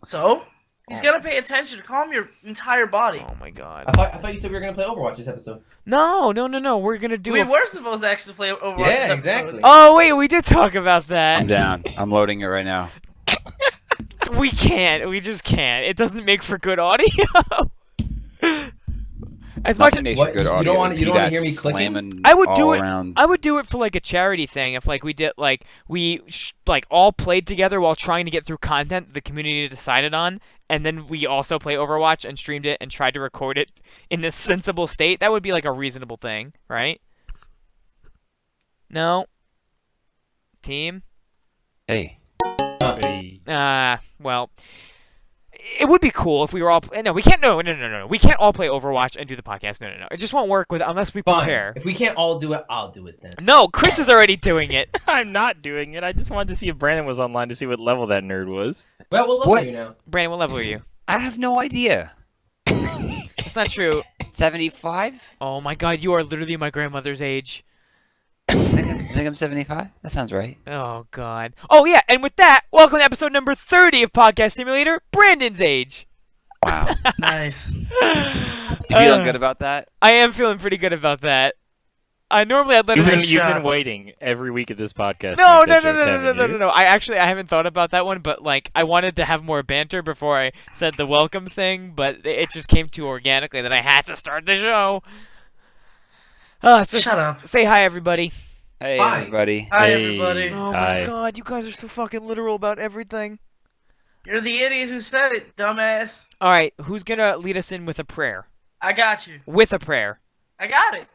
So he's gonna pay attention to calm your entire body. Oh my god. I thought you said we were gonna play Overwatch this episode. No. We're gonna do. We were supposed to actually play Overwatch this episode. Exactly. Oh wait, we did talk about that. I'm down. I'm loading it right now. We can't. We just can't. It doesn't make for good audio. As much as Makes for good audio. You don't want to Pbat hear me clicking? slamming I would do all it. around. I would do it for like a charity thing. If like we did like like all played together while trying to get through content the community decided on, and then we also play Overwatch and streamed it and tried to record it in this sensible state. That would be like a reasonable thing, right? No. Team. Hey. Well, it would be cool if we were all. No, we can't. No. We can't all play Overwatch and do the podcast. No. It just won't work unless we prepare. Fine. If we can't all do it, I'll do it then. No, Chris is already doing it. I'm not doing it. I just wanted to see if Brandon was online to see what level that nerd was. Well, we'll level you now. Brandon, what level are you? I have no idea. It's not true. 75? Oh my god, you are literally my grandmother's age. I think I'm 75. That sounds right. Oh god. Oh yeah, and with that, welcome to episode number 30 of Podcast Simulator, Brandon's age. Wow. Nice. You feeling good about that? I am feeling pretty good about that. I'd let it. You've been waiting every week of this podcast. No. to make that joke, haven't you? I haven't thought about that one, but like I wanted to have more banter before I said the welcome thing, but it just came too organically that I had to start the show. So Shut up. Say hi, everybody. Hey, Hi. everybody. Hi, Hey. everybody. Oh Hi. my god, you guys are so fucking literal about everything. You're the idiot who said it, dumbass. All right, who's gonna lead us in with a prayer? I got you. With a prayer. I got it.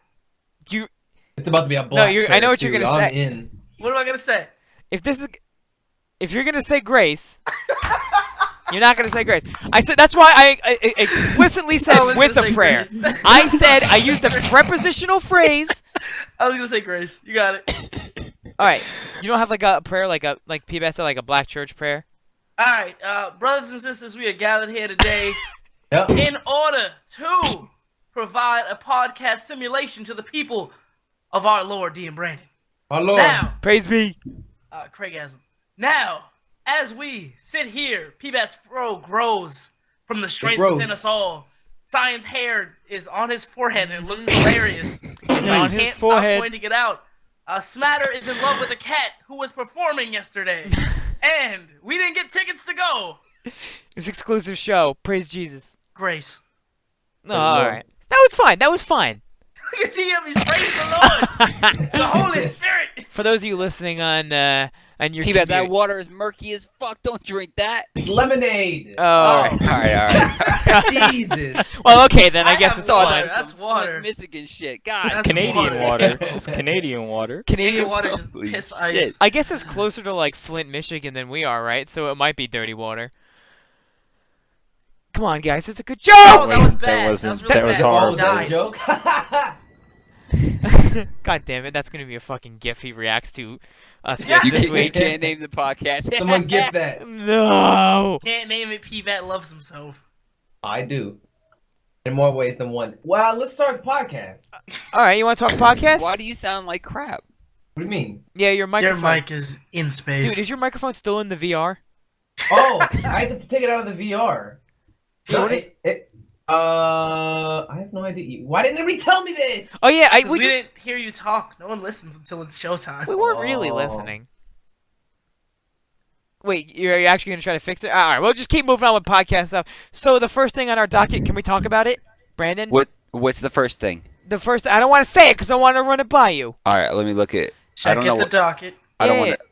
You. It's about to be a black. I know what you're gonna I'm say. in. What am I gonna say? If you're gonna say grace, you're not gonna say grace. I said that's why I explicitly said I was with gonna a say prayer. grace. I said I used a prepositional phrase. I was gonna say grace. You got it. All right, you don't have like a prayer like Pbat said, like a black church prayer. All right, brothers and sisters, we are gathered here today Yep. in order to provide a podcast simulation to the people of our Lord dmbrandon. My lord. Now, Praise be. Craigasm. Now, as we sit here, Pbat's fro grows from the strength grows. within us all. Cyan's hair is on his forehead and it looks hilarious. It's on his Can't forehead. stop pointing it out. Smatter is in love with a cat who was performing yesterday. And we didn't get tickets to go. This exclusive show. Praise Jesus. Grace. Oh, all right. That was fine. That was fine. Look at TM, he's praising the Lord. The Holy Spirit. For those of you listening on your Pbat, computer- that water is murky as fuck. Don't drink that. It's lemonade. Oh, all right. All right. Jesus. Well, okay then. I guess have it's water. fine. That's Some water. Flint, Michigan shit. God. It's That's Canadian water. water. It's Canadian water. Canadian Water just Holy piss shit. ice. I guess it's closer to like Flint, Michigan than we are, right? So it might be dirty water. Come on, guys, it's a good Oh, joke. that was That bad. wasn't- really that was bad. hard. Oh, was that a Died. joke? God damn it, that's gonna be a fucking gif he reacts to us Yeah. with this You week. can't name the podcast. Someone get that. No. Can't name it. Pbat loves himself. I do. In more ways than one. Well, let's start the podcast. All right, you want to talk podcast? Why do you sound like crap? What do you mean? Yeah, your microphone. Your mic is in space. Dude, is your microphone still in the VR? Oh, I have to take it out of the VR. So No, what is- I have no idea. Why didn't anybody tell me this? Oh yeah, we we just didn't hear you talk. No one listens until it's showtime. we weren't really Oh. listening. Wait, you're actually gonna try to fix it? All right, we'll just keep moving on with podcast stuff. So the first thing on our docket, can we talk about it, Brandon? What's the first thing? The first, I don't want to say it because I want to run it by you. All right, let me look at. I Check don't at know. the What, docket. I don't Yeah. want to.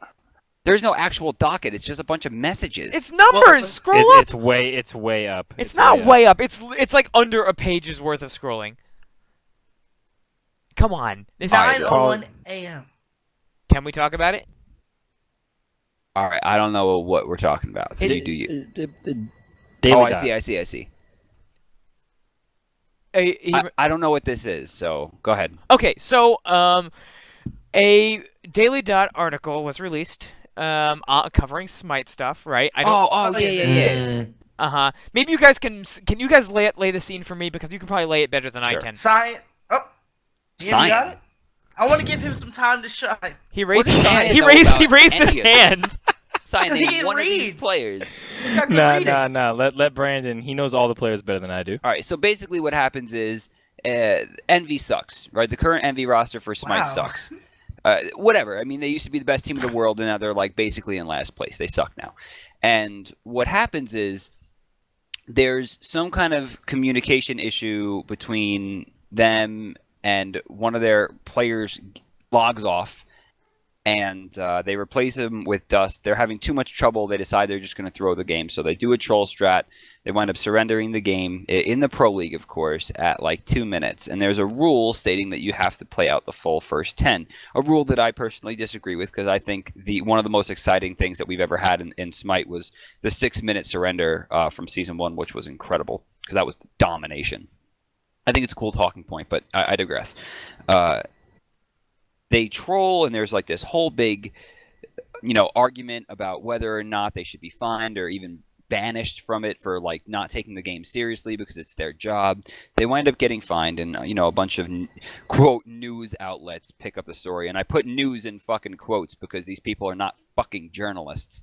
There's no actual docket. It's just a bunch of messages. It's numbers. Well, Scroll up. It's way up. It's not way up. It's like under a page's worth of scrolling. Come on. This All right, 9:01 a.m. Can we talk about it? All right, I don't know what we're talking about. So you do you. Daily Oh, I dot. see. I don't know what this is, so go ahead. Okay, so a Daily Dot article was released covering Smite stuff, right? I don't. Oh, yeah. Maybe you guys can you guys lay the scene for me because you can probably lay it better than I Sure. can. Cyan. Oh, you Cyan. got it. I want to give him some time to shine. He raised What his does hand. Cyan He know raised about his any of this? hand. Cyan, Because he name can one of these read. players. He's got good reading. Nah. Let Brandon. He knows all the players better than I do. All right, so basically what happens is Envy sucks, right? The current Envy roster for Smite Wow. sucks. Whatever. I mean, they used to be the best team in the world, and now they're like basically in last place. They suck now. And what happens is there's some kind of communication issue between them, and one of their players logs off, and they replace him with Dust. They're having too much trouble. They decide they're just going to throw the game. So they do a troll strat. They wind up surrendering the game in the Pro League, of course, at like 2 minutes. And there's a rule stating that you have to play out the full first 10. A rule that I personally disagree with, because I think one of the most exciting things that we've ever had in Smite was the 6-minute surrender from Season 1, which was incredible, because that was domination. I think it's a cool talking point, but I digress. They troll, and there's like this whole big, argument about whether or not they should be fined or even banished from it for like not taking the game seriously because it's their job. They wind up getting fined, and a bunch of quote news outlets pick up the story, and I put news in fucking quotes because these people are not fucking journalists.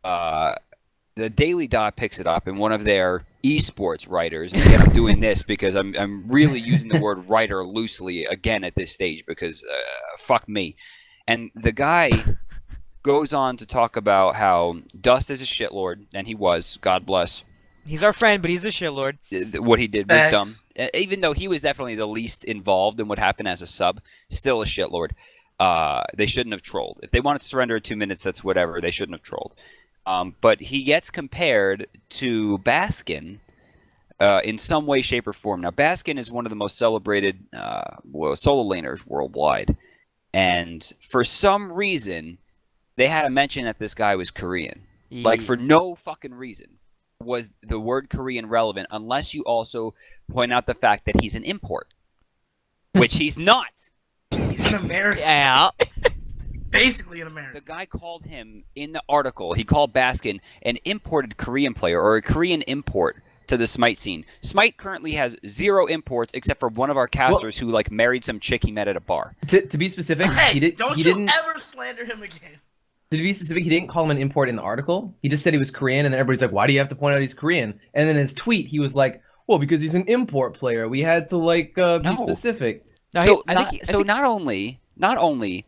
The Daily Dot picks it up, and one of their esports writers, and again I'm doing this because I'm really using the word writer loosely again at this stage because fuck me. And the guy goes on to talk about how Dust is a shitlord, and he was, God bless. He's our friend, but he's a shitlord. What he did was Thanks. dumb. Even though he was definitely the least involved in what happened as a sub, still a shitlord. They shouldn't have trolled. If they wanted to surrender at 2 minutes, that's whatever. They shouldn't have trolled. But he gets compared to Baskin in some way, shape, or form. Now, Baskin is one of the most celebrated solo laners worldwide. And for some reason, they had to mention that this guy was Korean. Like, for no fucking reason was the word Korean relevant unless you also point out the fact that he's an import. Which he's not. He's an American. Yeah. Basically an The American. guy called him, in the article, he called Baskin an imported Korean player, or a Korean import to the Smite scene. Smite currently has 0 imports except for one of our casters who like married some chick he met at a bar. To be specific, Hey, don't he you didn't. ever slander him again. To be specific, he didn't call him an import in the article. He just said he was Korean, and then everybody's like, "Why do you have to point out he's Korean?" And then in his tweet, he was like, "Well, because he's an import player. We had to like be No. specific." No, So, I think not only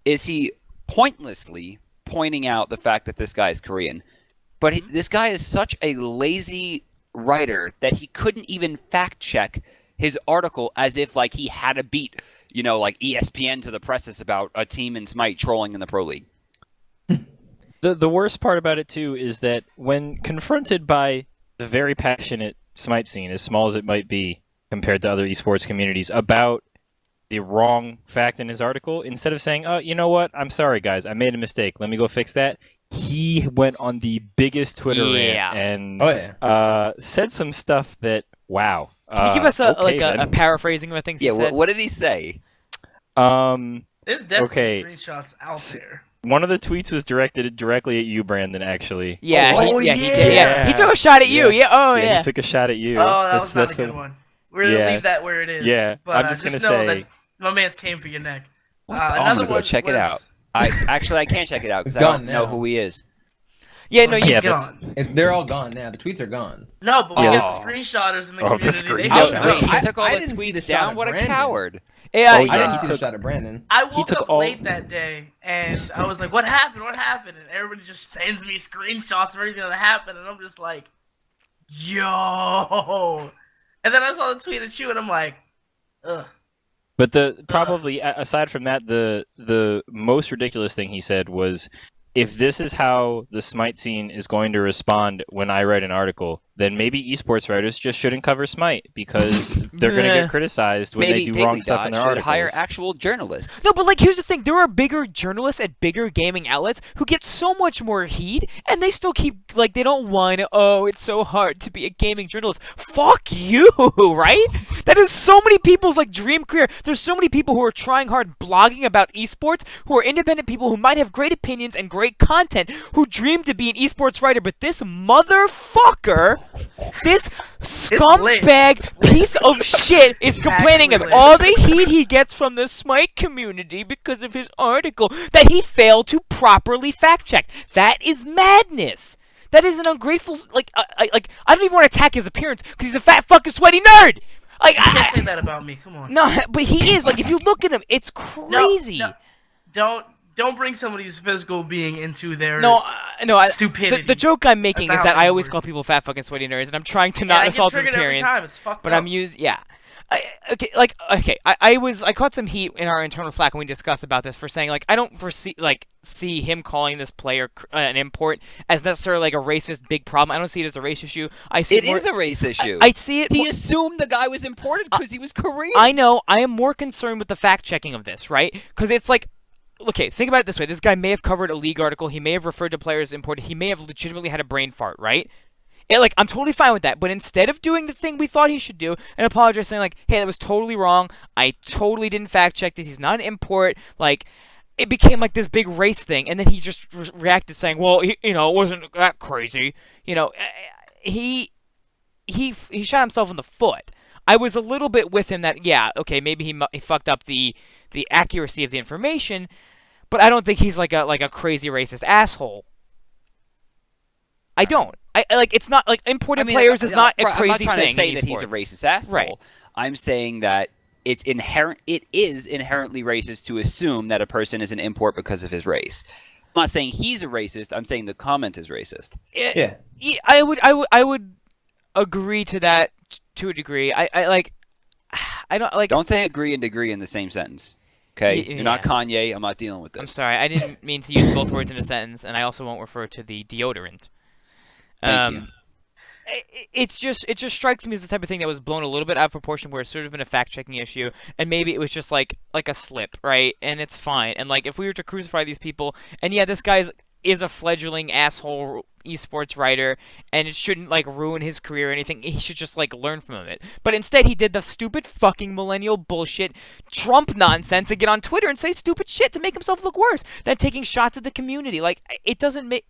is he pointlessly pointing out the fact that this guy is Korean, but this guy is such a lazy writer that he couldn't even fact check his article as if like he had to beat, like ESPN to the presses about a team in Smite trolling in the Pro League. The worst part about it too is that when confronted by the very passionate Smite scene, as small as it might be compared to other esports communities, about the wrong fact in his article, instead of saying, "Oh, you know what? I'm sorry, guys. I made a mistake. Let me go fix that," he went on the biggest Twitter Yeah. rant Oh, and said some stuff that, wow. Can you give us a okay, paraphrasing of things Yeah, he said? what did he say? There's definitely Okay. screenshots out there. One of the tweets was directed directly at you, Brandon, actually. Yeah, Oh, he did. yeah. Yeah, he took a shot at you. Yeah. Yeah. Oh, yeah. He took a shot at you. Oh, that was not That's a good the- one. We're gonna Yeah. leave that where it is. Yeah, but I'm just gonna know say- that my man's came for your neck. What the- I'm Another gonna go one check it was- out. I can't check it out because It's I don't gone know now. who he is. Yeah, no, He's Yeah, you that's- gone. they're all gone now. The tweets are gone. No, but we Yeah. got the screenshotters in the Oh, the community. They screenshots. showed Oh, up. wait, He took all I the didn't see the tweets shot down. of What a Brandon. coward! Yeah, Oh, I yeah. didn't he see took- the shot of Brandon. I woke took up all- late that day, and I was like, "What happened? What happened?" And everybody just sends me screenshots of everything that happened, and I'm just like, "Yo!" And then I saw the tweet at you, and I'm like, "Ugh." But aside from that, the most ridiculous thing he said was, if this is how the Smite scene is going to respond when I write an article, then maybe esports writers just shouldn't cover Smite because they're going to Meh. get criticized when Maybe they do Daily wrong stuff Dot in their should articles. hire actual journalists. No, but like, here's the thing: there are bigger journalists at bigger gaming outlets who get so much more heat, and they still keep like they don't whine. Oh, it's so hard to be a gaming journalist. Fuck you, right? That is so many people's like dream career. There's so many people who are trying hard blogging about esports, who are independent people who might have great opinions and great content, who dream to be an esports writer. But this motherfucker This lit. scumbag piece of shit is complaining of actually lit. all the heat he gets from the Smite community because of his article that he failed to properly fact check. That is madness. That is an ungrateful. I don't even want to attack his appearance because he's a fat fucking sweaty nerd. Like, You can't say that about me. Come on. No, but he is. Like, if you look at him, it's crazy. Don't bring somebody's physical being into their stupidity. The joke I'm making That's is not that how I it always works. call people fat fucking sweaty nerds, and I'm trying to Yeah, not I get assault his triggered every appearance. time. It's fucked But up. I'm used. Yeah. I caught some heat in our internal Slack when we discussed about this for saying like I don't see him calling this player an import as necessarily like a racist big problem. I don't see it as a race issue. I see It is a race issue. I see it. He assumed the guy was imported because he was Korean. I know. I am more concerned with the fact checking of this, right? Because it's like, okay, think about it this way: this guy may have covered a league article. He may have referred to players imported. He may have legitimately had a brain fart, right? I'm totally fine with that, but instead of doing the thing we thought he should do and apologize, saying like, "Hey, that was totally wrong. I totally didn't fact check this. He's not an import." Like, it became like this big race thing, and then he just reacted saying, "Well, it wasn't that crazy." He shot himself in the foot. I was a little bit with him that okay, maybe he fucked up the accuracy of the information, but I don't think he's like a crazy racist asshole. I don't. It's not like imported players is not a crazy thing. I'm not trying to say in that he's a esports. racist asshole. Right. I'm saying that it is inherently racist to assume that a person is an import because of his race. I'm not saying he's a racist. I'm saying the comment is racist. Yeah. I would agree to that to a degree. I don't like. Don't say agree and degree in the same sentence. Okay, Yeah. you're not Kanye. I'm not dealing with this. I'm sorry. I didn't mean to use both words in a sentence, and I also won't refer to the deodorant. Thank you. It just strikes me as the type of thing that was blown a little bit out of proportion, where it's sort of been a fact-checking issue, and maybe it was just like a slip, right? And it's fine. And like if we were to crucify these people, and yeah, this guy is a fledgling asshole esports writer, and it shouldn't like ruin his career or anything. He should just like learn from it. But instead, he did the stupid fucking millennial bullshit, Trump nonsense, and get on Twitter and say stupid shit to make himself look worse than taking shots at the community. Like it doesn't make.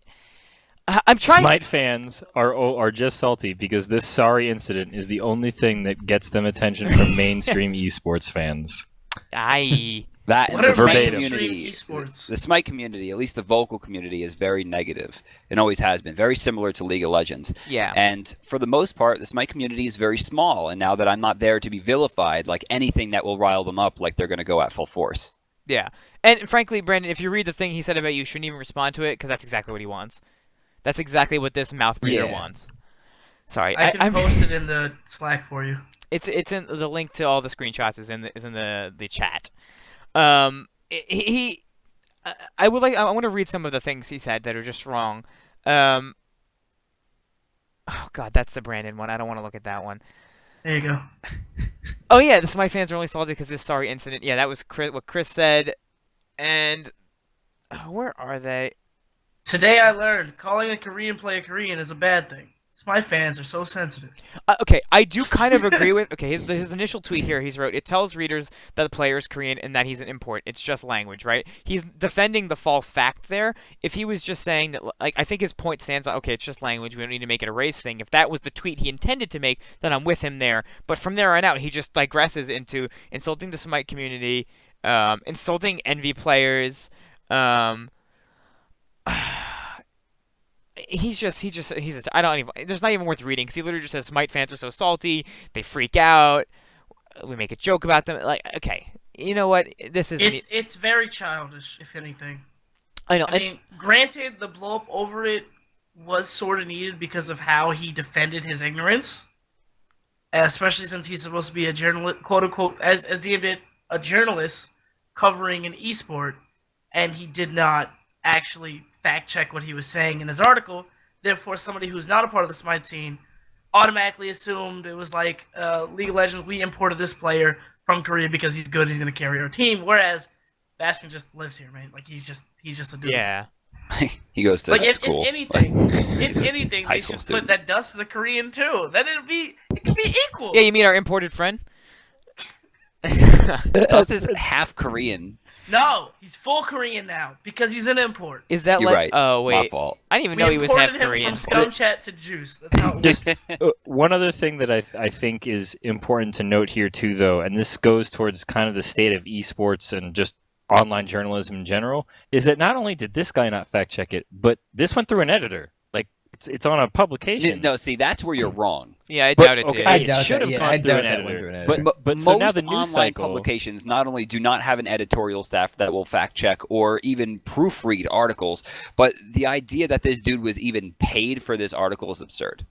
I'm trying. Smite fans are just salty because this sorry incident is the only thing that gets them attention from mainstream esports fans. That What and are the Smite verbatim. community, esports? the Smite community, at least the vocal community, is very negative and always has been. Very similar to League of Legends. Yeah. And for the most part, the Smite community is very small. And now that I'm not there to be vilified, like anything that will rile them up, like they're going to go at full force. Yeah. And frankly, Brandon, if you read the thing he said about you shouldn't even respond to it because that's exactly what he wants. That's exactly what this mouth breather wants. Sorry, I can post it in the Slack for you. It's in the link to all the screenshots is in the chat. I want to read some of the things he said that are just wrong. Oh God, that's the Brandon one. I don't want to look at that one. There you go. Oh yeah, my fans are only salty because this sorry incident. Yeah, that was what Chris said. And where are they? Today I learned calling a Korean player Korean is a bad thing. My fans are so sensitive. Okay, I do kind of agree with. Okay, his initial tweet here, he's wrote, it tells readers that the player is Korean and that he's an import. It's just language, right? He's defending the false fact there. If he was just saying that, like, I think his point stands on, okay, it's just language. We don't need to make it a race thing. If that was the tweet he intended to make, then I'm with him there. But from there on out, he just digresses into insulting the Smite community, insulting Envy players, I don't even. There's not even worth reading because he literally just says Smite fans are so salty, they freak out. We make a joke about them. Like, okay, you know what? This is. It's very childish, if anything. I know. I mean, granted, the blow up over it was sort of needed because of how he defended his ignorance, especially since he's supposed to be a journalist, quote unquote, as DM did, a journalist covering an esport, and he did not actually fact check what he was saying in his article. Therefore, somebody who's not a part of the Smite scene automatically assumed it was like League of Legends. We imported this player from Korea because he's good. He's going to carry our team. Whereas Baskin just lives here, man. Like he's just a dude. Yeah. He goes to school. If anything, High they school should student. put that Dust is a Korean too. Then it could be equal. Yeah, you mean our imported friend? Dust is half Korean. No, he's full Korean now because he's an import. Is that You're like? right. Oh My wait, fault. I didn't even We know he was half imported him Korean. from Scumchat to Juice. That's how it works. One other thing that I think is important to note here too, though, and this goes towards kind of the state of esports and just online journalism in general, is that not only did this guy not fact check it, but this went through an editor. Like it's on a publication. No, see, that's where you're wrong. Yeah, I But- doubt it okay, did. I it doubt should that. have Yeah, gone I through doubt an that editor. went through an editor. But so now most the news online cycle. publications not only do not have an editorial staff that will fact check or even proofread articles, but the idea that this dude was even paid for this article is absurd.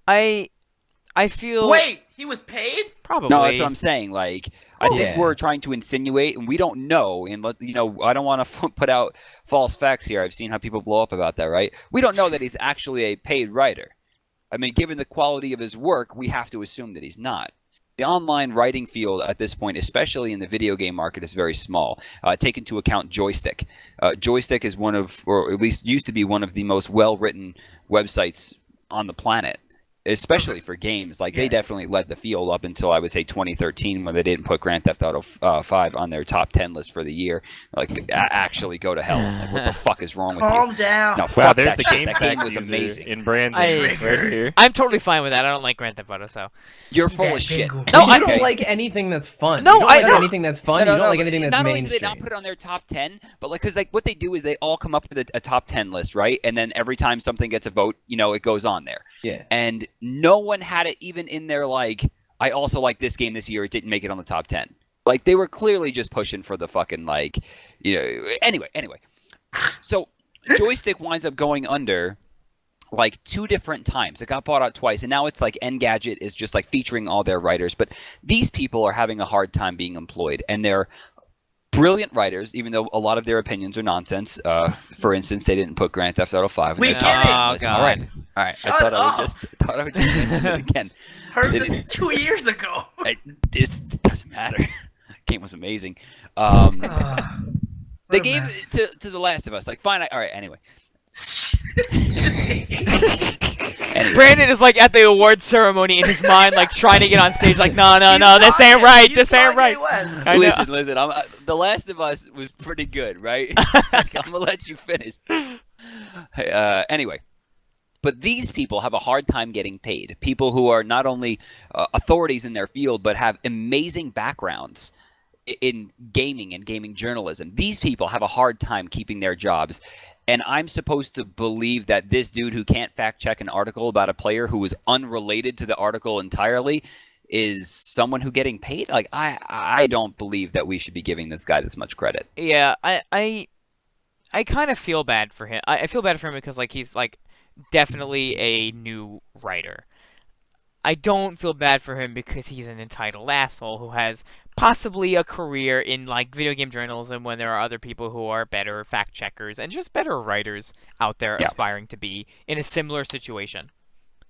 I feel Wait, he was paid? probably. No, that's what I'm saying. Like, I think Yeah. we're trying to insinuate, and we don't know. And I don't want to put out false facts here. I've seen how people blow up about that, right? We don't know that he's actually a paid writer. I mean, given the quality of his work, we have to assume that he's not. The online writing field at this point, especially in the video game market, is very small. Take into account Joystick. Joystick is one of, or at least used to be one of the most well-written websites on the planet, especially for games. Like, they definitely led the field up until, I would say, 2013, when they didn't put Grand Theft Auto 5 on their top 10 list for the year. Like, actually go to hell. Like, what the fuck is wrong with you? Calm down. No, Wow, fuck there's that the shit. game That game facts was user amazing. in Brandon I- right here. I'm totally fine with that. I don't like Grand Theft Auto, so. You're full That of shit. bingo. No, you I don't don't like anything that's fun. No, you don't I like don't. anything that's fun. You don't like anything that's Not only mainstream. do they not put it on their top 10, but like, because like what they do is they all come up with a top 10 list, right? And then every time something gets a vote, it goes on there. Yeah. And no one had it even in their, like, I also like this game this year. It didn't make it on the top 10. Like, they were clearly just pushing for the fucking, like, Anyway. So Joystick winds up going under like 2 different times. It got bought out twice, and now it's like Engadget is just like featuring all their writers. But these people are having a hard time being employed, and they're brilliant writers, even though a lot of their opinions are nonsense. For instance, they didn't put Grand Theft Auto 5 in We their get top it! 10 Oh, list. God. All right. Shut I thought up. I would just mention it again. Heard It this is- 2 years ago. It doesn't matter. Game was amazing. They What a gave mess. it to The Last of Us. Like, fine. All right. Anyway. Brandon is like at the award ceremony in his mind, like trying to get on stage, like, no, this ain't right, this ain't right. I know. Listen. The Last of Us was pretty good, right? Like, I'm gonna let you finish. Anyway, but these people have a hard time getting paid. People who are not only authorities in their field, but have amazing backgrounds in gaming and gaming journalism. These people have a hard time keeping their jobs. And I'm supposed to believe that this dude who can't fact check an article about a player who is unrelated to the article entirely is someone who getting paid? Like, I don't believe that we should be giving this guy this much credit. Yeah, I kind of feel bad for him. I feel bad for him because, like, he's, like, definitely a new writer. I don't feel bad for him because he's an entitled asshole who has possibly a career in, like, video game journalism when there are other people who are better fact checkers and just better writers out there aspiring to be in a similar situation.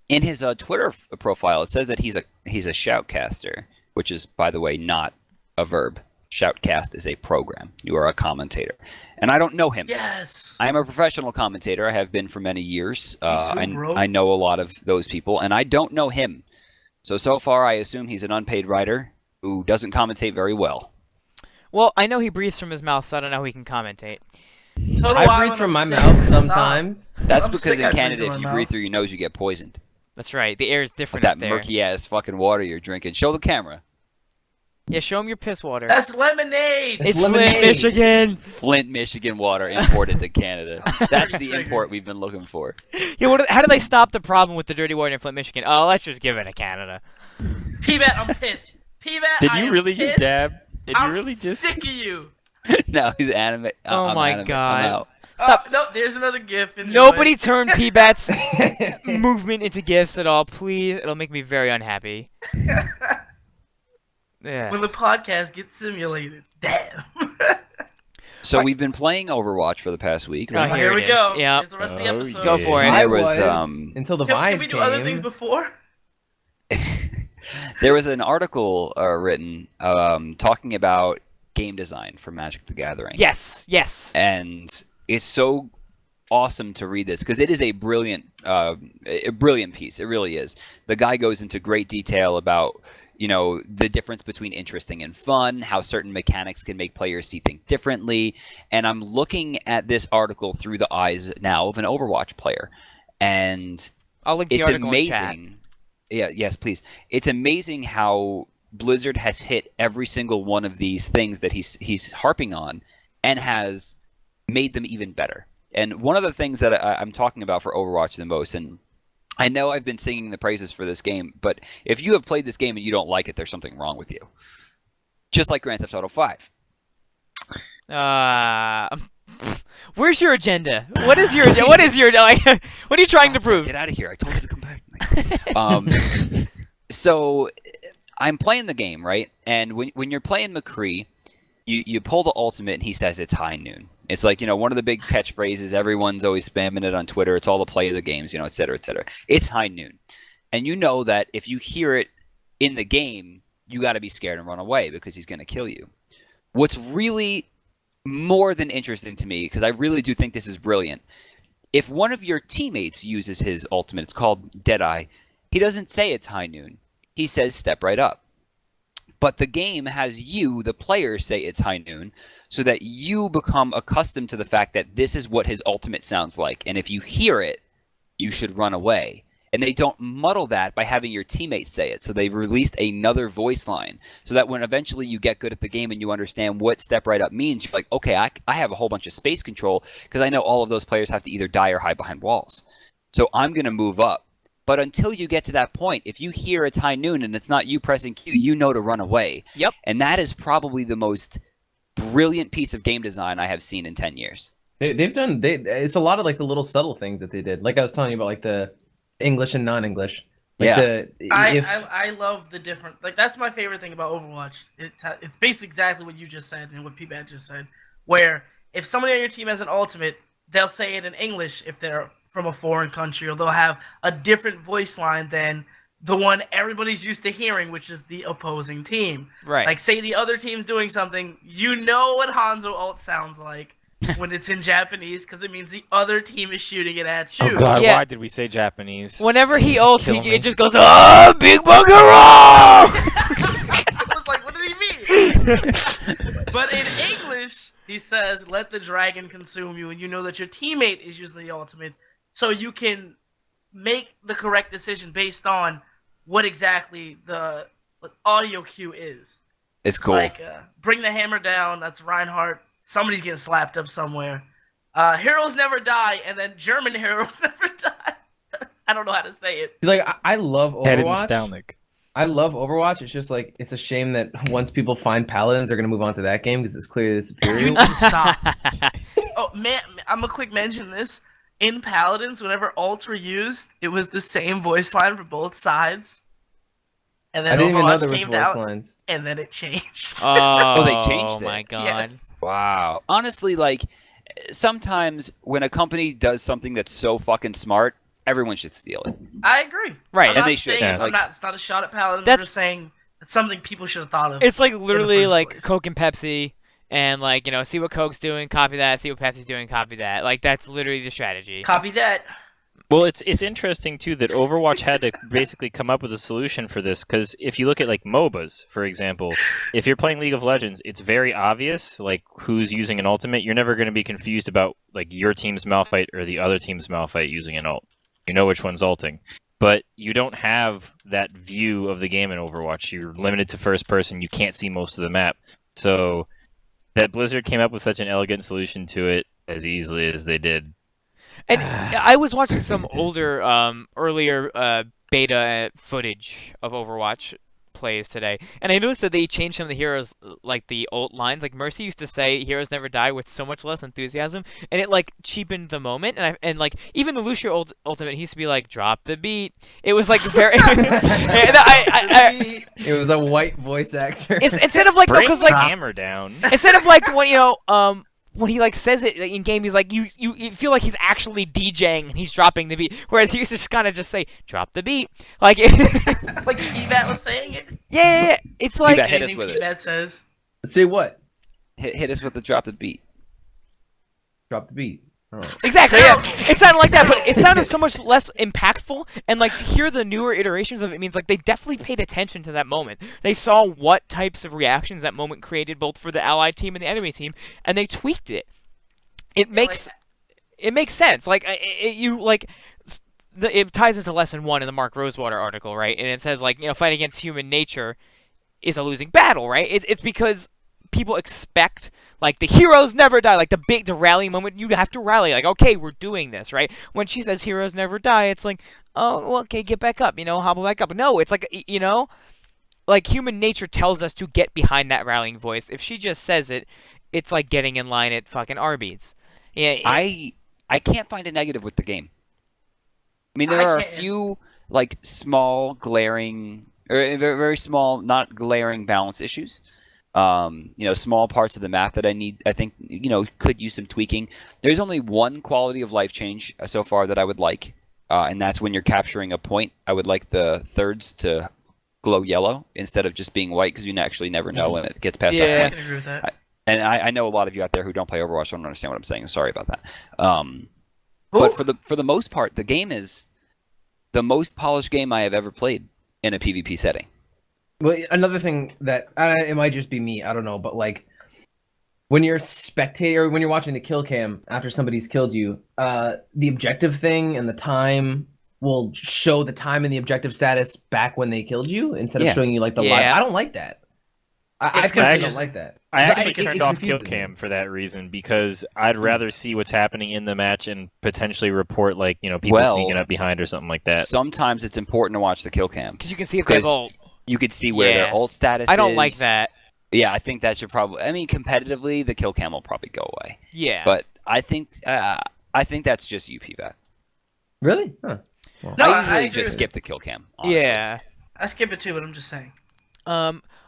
In his Twitter profile, it says that he's a shoutcaster, which is, by the way, not a verb. Shoutcast is a program. You are a commentator. And I don't know him. Yes. I am a professional commentator. I have been for many years. too, bro. I know a lot of those people, and I don't know him. So far, I assume he's an unpaid writer who doesn't commentate very well. Well, I know he breathes from his mouth, so I don't know how he can commentate. So do I when breathe from I'm my sick. mouth Stop. sometimes. That's I'm because sick, in I breathe Canada, through if my you mouth. breathe through your nose, you get poisoned. That's right. The air is Like different that up there. murky-ass fucking water you're drinking. Show the camera. Yeah, show him your piss water. That's lemonade. It's lemonade. Flint, Michigan. Flint, Michigan water imported to Canada. That's the import we've been looking for. Yeah, how do they stop the problem with the dirty water in Flint, Michigan? Oh, let's just give it to Canada. Pbat, I'm pissed. Pbat, Did I you am really just pissed. dab? Did I'm you really just? sick of you. No, he's anime. Oh I'm my anime. God. I'm out. Stop. No, there's another GIF. Enjoy. Nobody turn Pbat's movement into gifs at all, please. It'll make me very unhappy. Yeah. When the podcast gets simulated. Damn. So we've been playing Overwatch for the past week. Oh, Right? here Here we it go. is. Yep. Here's the rest of the Oh, episode. Go for it. I There was, was until the Can Vive we do came. other things before? There was an article written talking about game design for Magic the Gathering. Yes. And it's so awesome to read this because it is a brilliant piece. It really is. The guy goes into great detail about the difference between interesting and fun, how certain mechanics can make players see things differently. And I'm looking at this article through the eyes now of an Overwatch player. And I'll link the it's article in chat. amazing. Yeah, yes, please. It's amazing how Blizzard has hit every single one of these things that he's harping on and has made them even better. And one of the things that I'm talking about for Overwatch the most, and I know I've been singing the praises for this game, but if you have played this game and you don't like it, there's something wrong with you. Just like Grand Theft Auto 5. Where's your agenda? What is your what are you trying to prove? Get out of here. I told you to come back. So I'm playing the game, right? And when you're playing McCree, you pull the ultimate and he says it's high noon. It's like, one of the big catchphrases. Everyone's always spamming it on Twitter. It's all the play of the games, et cetera, et cetera. It's high noon. And you know that if you hear it in the game, you got to be scared and run away because he's going to kill you. What's really more than interesting to me, because I really do think this is brilliant, if one of your teammates uses his ultimate, it's called Deadeye, he doesn't say it's high noon. He says step right up. But the game has you, the player, say it's high noon, so that you become accustomed to the fact that this is what his ultimate sounds like. And if you hear it, you should run away. And they don't muddle that by having your teammates say it. So they released another voice line so that when eventually you get good at the game and you understand what step right up means, you're like, okay, I have a whole bunch of space control because I know all of those players have to either die or hide behind walls. So I'm going to move up. But until you get to that point, if you hear it's high noon and it's not you pressing Q, you know to run away. Yep. And that is probably the most brilliant piece of game design I have seen in 10 years. It's a lot of like the little subtle things that they did. Like I was telling you about like the English and non-English. Like Yeah. I love the different, like, that's my favorite thing about Overwatch. It's basically exactly what you just said and what Pbat just said, where if somebody on your team has an ultimate, they'll say it in English if they're from a foreign country, or they'll have a different voice line than the one everybody's used to hearing, which is the opposing team. Right. Like, say the other team's doing something, you know what Hanzo ult sounds like when it's in Japanese, because it means the other team is shooting it at you. Oh god, Yeah. why did we say Japanese? Whenever he ults, Kill me. it just goes, "Oh, big bugger roll!" I was like, what did he mean? But in English, he says, let the dragon consume you, and you know that your teammate is usually the ultimate, so you can make the correct decision based on what exactly the audio cue is. It's cool. Like, bring the hammer down, that's Reinhardt, somebody's getting slapped up somewhere. Heroes never die, and then German heroes never die. I don't know how to say it. like I love Headed in Overwatch. Stalnick. I love Overwatch. It's just like it's a shame that once people find Paladins, they're gonna move on to that game because it's clearly the superior. You need to stop. Oh man, I'm gonna quick mention this. In Paladins, whenever ults were used, it was the same voice line for both sides. And I then didn't even know Overwatch there was came voice out, lines. and then it changed. Oh, they changed it. my god. Yes. Wow. Honestly, like, sometimes when a company does something that's so fucking smart, everyone should steal it. I agree. Right, I'm and not they should, saying- yeah. I'm not. It's not a shot at Paladins. I'm That's- just saying it's something people should have thought of. It's like literally first like place. Coke and Pepsi, and like, see what Coke's doing, copy that. See what Pepsi's doing, copy that. Like, that's literally the strategy. Copy that. Well, it's interesting too that Overwatch had to basically come up with a solution for this, because if you look at like MOBAs, for example, if you're playing League of Legends, it's very obvious like who's using an ultimate. You're never going to be confused about like your team's Malphite or the other team's Malphite using an ult. You know which one's ulting. But you don't have that view of the game in Overwatch. You're limited to first person. You can't see most of the map. So that Blizzard came up with such an elegant solution to it as easily as they did. And I was watching some older, earlier beta footage of Overwatch plays today, and I noticed that they changed some of the heroes, like the ult lines. Like Mercy used to say "heroes never die" with so much less enthusiasm, and it like cheapened the moment. And like even the Lucio ultimate, he used to be like "drop the beat." It was like very. It was a white voice actor. Instead of like, Bring because the like hammer down. instead of like when he like says it in game, he's like you feel like he's actually DJing and he's dropping the beat, whereas he used to just kind of just say drop the beat, like Like Pbat was saying it. yeah. It's like Pbat hit us Anything with it. Pbat says. Say what? Hit us with the drop the beat. Drop the beat. Exactly. Yeah, it sounded like that, but it sounded so much less impactful. And like to hear the newer iterations of it means like they definitely paid attention to that moment. They saw what types of reactions that moment created, both for the allied team and the enemy team, and they tweaked it. It makes sense. Like it ties into lesson 1 in the Mark Rosewater article, right? And it says like fight against human nature is a losing battle, right? It's because people expect like the heroes never die, like the rally moment. You have to rally, like, okay, we're doing this, right? When she says heroes never die, it's like, oh, well, okay, get back up, hobble back up. No, it's like, like human nature tells us to get behind that rallying voice. If she just says it, it's like getting in line at fucking Arby's. Yeah, I can't find a negative with the game. I mean, there are a few like small glaring, or very, very small, not glaring balance issues. Small parts of the map that I think could use some tweaking. There's only one quality of life change so far that I would like, and that's when you're capturing a point. I would like the thirds to glow yellow instead of just being white, because you actually never know when it gets past that I point. can agree with that. And I know a lot of you out there who don't play Overwatch don't understand what I'm saying. Sorry about that. But for the most part, the game is the most polished game I have ever played in a PvP setting. Well, another thing that it might just be me, I don't know, but like when you're when you're watching the kill cam after somebody's killed you, the objective thing and the time will show the time and the objective status back when they killed you instead of showing you like the live. I don't like that. I don't like that. I actually it turned off kill confuses me. cam for that reason, because I'd rather see what's happening in the match and potentially report like people sneaking up behind or something like that. Sometimes it's important to watch the kill cam because you can see if they've ult. You could see where their ult status is. I don't like that. Yeah, I think that should probably. I mean, competitively, the kill cam will probably go away. Yeah, but I think that's just you, Pbat. Really? Huh. Well, No, I usually just skip the kill cam. Honestly. Yeah, I skip it too, but I'm just saying.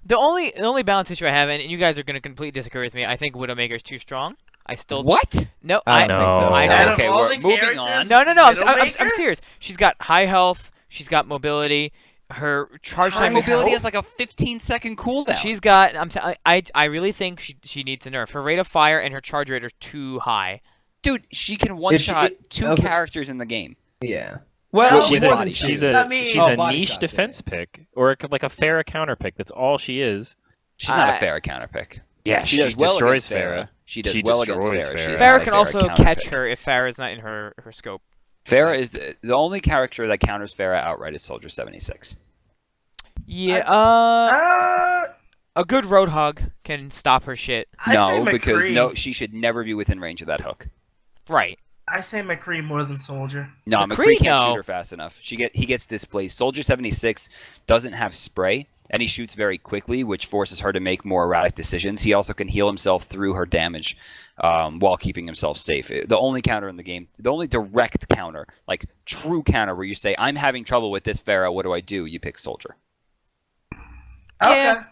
The only balance issue I have, and you guys are going to completely disagree with me, I think Widowmaker's too strong. I still what? No, I don't think so. Okay, we're moving on. No. I'm serious. She's got high health. She's got mobility. Her charge time mobility has like a 15-second cooldown. She's got. I really think she needs a nerf. Her rate of fire and her charge rate are too high. Dude, she can one-shot two characters in the game. Yeah. Well, she's a shot. niche defense pick, or like a Pharah counter pick. That's all she is. She's not a Pharah counter pick. Yeah, she does well destroys against Pharah. She does well against Pharah. Pharah can also catch her if Pharah's not in her scope. Pharah is the only character that counters Pharah outright is Soldier 76. Yeah, a good Roadhog can stop her shit. No, because she should never be within range of that hook. Right. I say McCree more than Soldier. No, McCree can't shoot her fast enough. He gets displaced. Soldier 76 doesn't have spray, and he shoots very quickly, which forces her to make more erratic decisions. He also can heal himself through her damage while keeping himself safe. The only counter in the game, the only direct counter, like true counter where you say, I'm having trouble with this Pharah, what do? You pick Soldier. Okay. Yeah.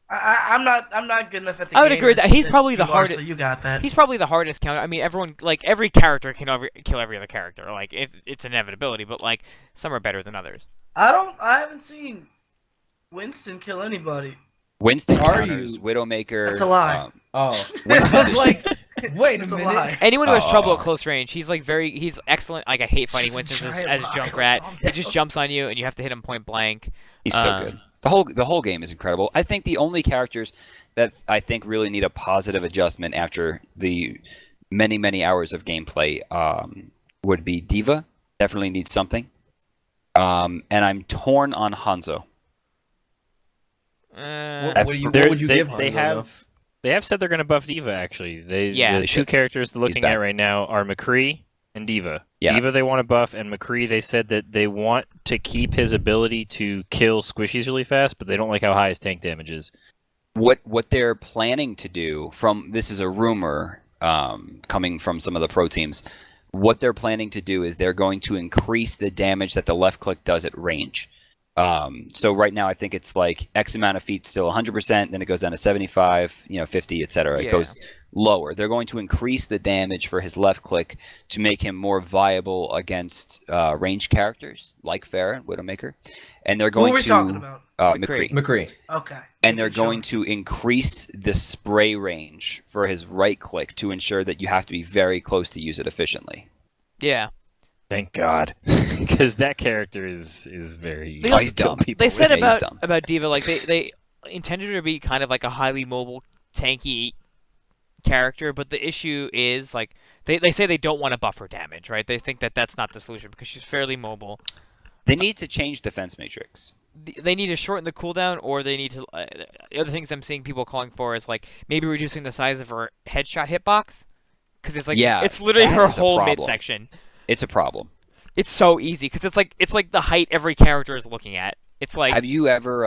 I'm not good enough at the game. I would agree with that. He's probably the hardest. So you got that. He's probably the hardest counter. I mean, every character can kill every other character. Like it's an inevitability, but like some are better than others. I haven't seen Winston kill anybody. Winston counters Widowmaker. That's a lie. I was like, wait a minute. Lie. Anyone who has trouble at close range, he's excellent. Like I hate fighting Winston as Junkrat. He just jumps on you and you have to hit him point blank. He's so good. The whole game is incredible. I think the only characters that I think really need a positive adjustment after the many, many hours of gameplay would be D.Va. Definitely needs something. And I'm torn on Hanzo. What would you give Hanzo? They have said they're going to buff D.Va, actually. The two characters they're looking at right now are McCree and D.Va. Yeah. D.Va they want to buff, and McCree they said that they want to keep his ability to kill squishies really fast, but they don't like how high his tank damage is. What they're planning to do, this is a rumor coming from some of the pro teams, what they're planning to do is they're going to increase the damage that the left click does at range. So right now I think it's like X amount of feet still 100%, then it goes down to 75, 50, etc. Yeah. It goes lower. They're going to increase the damage for his left click to make him more viable against ranged characters like Pharah and Widowmaker. And they're Who going are we to talking about? McCree. McCree. Okay. And they're Making going sure. to increase the spray range for his right click to ensure that you have to be very close to use it efficiently. Yeah. Thank God, because that character is very. They Oh, he's dumb. They said Yeah, he's dumb. about D.Va, like they intended her to be kind of like a highly mobile, tanky character, but the issue is like they say they don't want to buff her damage, right? They think that that's not the solution because she's fairly mobile. They need to change defense matrix. They need to shorten the cooldown, or they need to. The other things I'm seeing people calling for is like maybe reducing the size of her headshot hitbox, because it's like it's literally that her is a whole problem. midsection. It's a problem. It's so easy because it's like the height every character is looking at. It's like Have you ever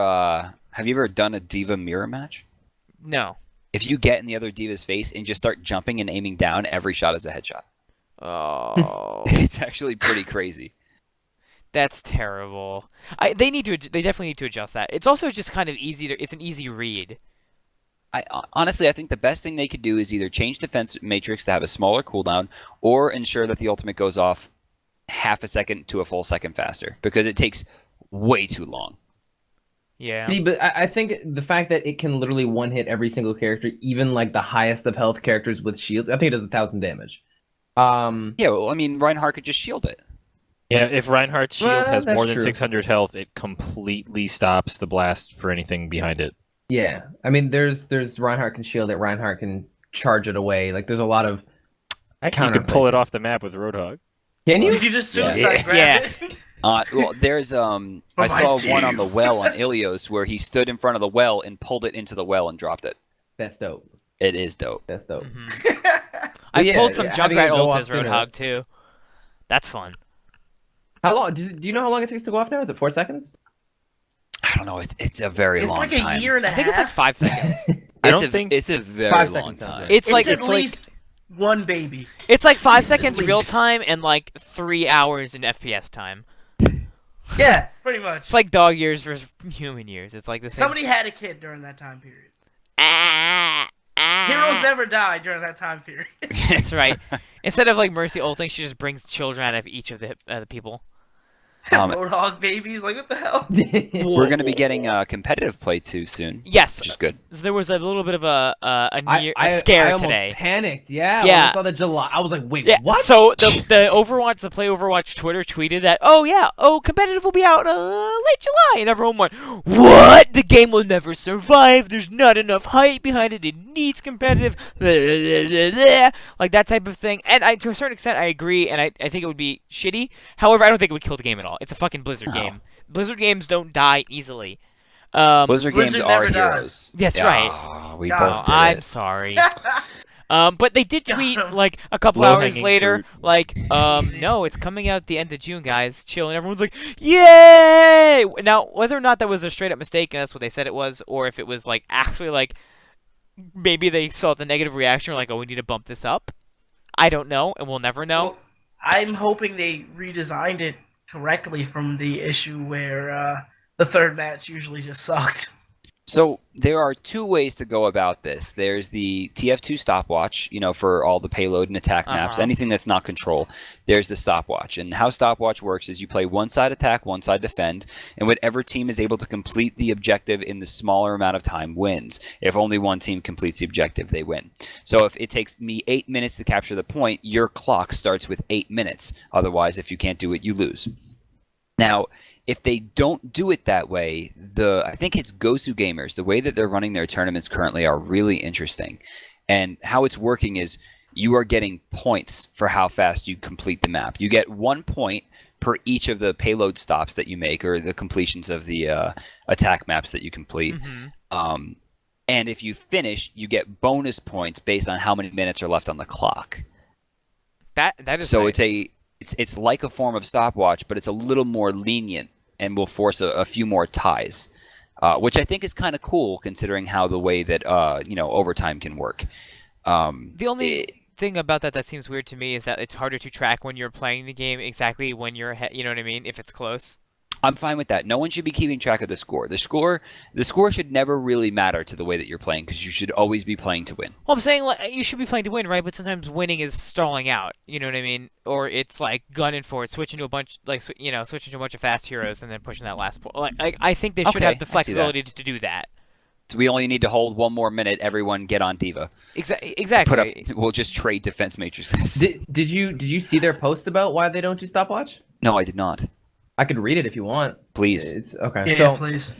done a D.Va mirror match? no. If you get in the other D.Va's face and just start jumping and aiming down, every shot is a headshot. Oh, It's actually pretty crazy. that's terrible. They definitely need to adjust that. It's also just kind of easy. It's an easy read. Honestly, I think the best thing they could do is either change defense matrix to have a smaller cooldown, or ensure that the ultimate goes off half a second to a full second faster, because it takes way too long. Yeah. See, but I think the fact that it can literally one hit every single character, even like the highest of health characters with shields, I think it does 1,000 damage. Yeah, well, I mean, Reinhardt could just shield it. Yeah, if Reinhardt's shield Well, has that's more than true. 600 health, it completely stops the blast for anything behind it. Yeah, I mean, there's Reinhardt can shield it, Reinhardt can charge it away. Like, there's a lot of. You Counter can pull it play. off the map with Roadhog. Can you? You can just Yeah. suicide grab Yeah. it. Well, there's I my saw one on team. the well on Ilios where he stood in front of the well and pulled it into the well and dropped it. That's dope. It is dope. That's dope. I've yeah, pulled some yeah, having Junkrat it go ults off as sooner, Roadhog that's- too. That's fun. How long? Do you know how long it takes to go off now? Is it 4 seconds? I don't know. It's a very It's long like time. a year and a I half. think it's like 5 seconds. I It's don't a, think- it's a very 5 long seconds sounds time. right. It's It's like at least one baby. it's like 5 It's at seconds real least. time and like 3 hours in FPS time. Yeah, pretty much. It's like dog years versus human years. It's like the same. Somebody had a kid during that time period. Ah, ah. Heroes never died during that time period. That's right. Instead of like Mercy ulting, she just brings children out of each of the people. Roadhog babies, like what the hell? We're going to be getting competitive play too soon, Yes, which is good. there was a little bit of a I scare almost today. panicked. Yeah. Yeah. When I saw the July. I was like, wait, Yeah, what? so the Play Overwatch Twitter tweeted that, competitive will be out late July, and everyone went, what? The game will never survive. There's not enough hype behind it. It needs competitive. Like that type of thing. And to a certain extent, I agree, and I think it would be shitty. However, I don't think it would kill the game at all. It's a fucking Blizzard No. game. Blizzard games don't die easily. Blizzard games Blizzard are never dies. heroes. That's Yeah, right. We No, both did I'm it. sorry. But they did tweet like a couple Low-hanging hours later, fruit. like, no, it's coming out the end of June, guys. Chill, and everyone's like, yay! Now, whether or not that was a straight up mistake, and that's what they said it was, or if it was like actually like maybe they saw the negative reaction, like, oh, we need to bump this up. I don't know, and we'll never know. Well, I'm hoping they redesigned it correctly from the issue where the third match usually just sucked. So there are two ways to go about this. There's the TF2 stopwatch, for all the payload and attack maps, Uh-huh. anything that's not control. There's the stopwatch. And how stopwatch works is you play one side attack, one side defend, and whatever team is able to complete the objective in the smaller amount of time wins. If only one team completes the objective, they win. So if it takes me 8 minutes to capture the point, your clock starts with 8 minutes. Otherwise, if you can't do it, you lose. Now, if they don't do it that way, I think it's Gosu Gamers, the way that they're running their tournaments currently are really interesting. And how it's working is you are getting points for how fast you complete the map. You get 1 point per each of the payload stops that you make or the completions of the attack maps that you complete. Mm-hmm. And if you finish, you get bonus points based on how many minutes are left on the clock. That is So nice. it's like a form of stopwatch, but it's a little more lenient and will force a few more ties, which I think is kind of cool considering how the way that overtime can work. The only thing about that seems weird to me is that it's harder to track when you're playing the game exactly when you're ahead. You know what I mean? If it's close. I'm fine with that. No one should be keeping track of the score. The score should never really matter to the way that you're playing because you should always be playing to win. Well, I'm saying like you should be playing to win, right? But sometimes winning is stalling out. You know what I mean? Or it's like gunning for it, switching to a bunch, switching to a bunch of fast heroes and then pushing that last point. Like I think they should Okay, have the I see that. flexibility to do that. So we only need to hold one more minute. Everyone get on Diva. Exactly. We'll just trade defense matrices. Did you see their post about why they don't do stopwatch? No, I did not. I could read it if you want. Please. It's okay. Yeah, So please.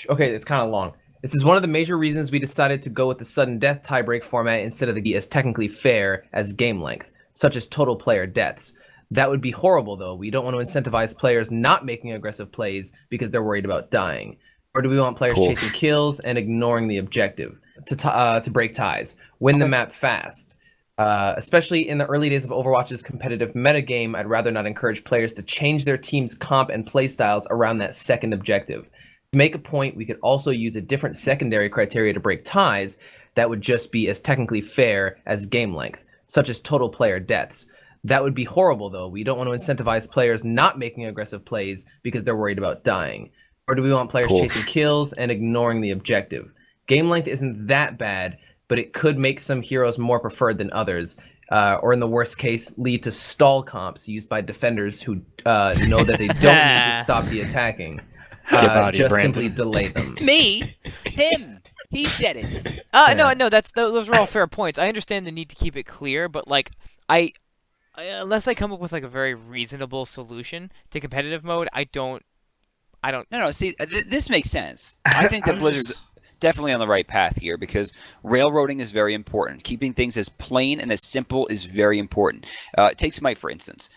Okay, it's kind of long. This is one of the major reasons we decided to go with the sudden death tiebreak format instead of the as technically fair as game length, such as total player deaths. That would be horrible, though. We don't want to incentivize players not making aggressive plays because they're worried about dying. Or do we want players chasing kills and ignoring the objective to break ties, win the map fast? Especially in the early days of Overwatch's competitive metagame, I'd rather not encourage players to change their team's comp and playstyles around that second objective. To make a point, we could also use a different secondary criteria to break ties that would just be as technically fair as game length, such as total player deaths. That would be horrible, though. We don't want to incentivize players not making aggressive plays because they're worried about dying. Or do we want players chasing kills and ignoring the objective? Game length isn't that bad, but it could make some heroes more preferred than others, or in the worst case, lead to stall comps used by defenders who know that they don't need to stop the attacking. Just simply delay them. Me? Him? He said it. No, those are all fair points. I understand the need to keep it clear, but like unless I come up with like a very reasonable solution to competitive mode, I don't. No. See, this makes sense. I think that Blizzard's definitely on the right path here because railroading is very important. Keeping things as plain and as simple is very important. Take Smite, for instance.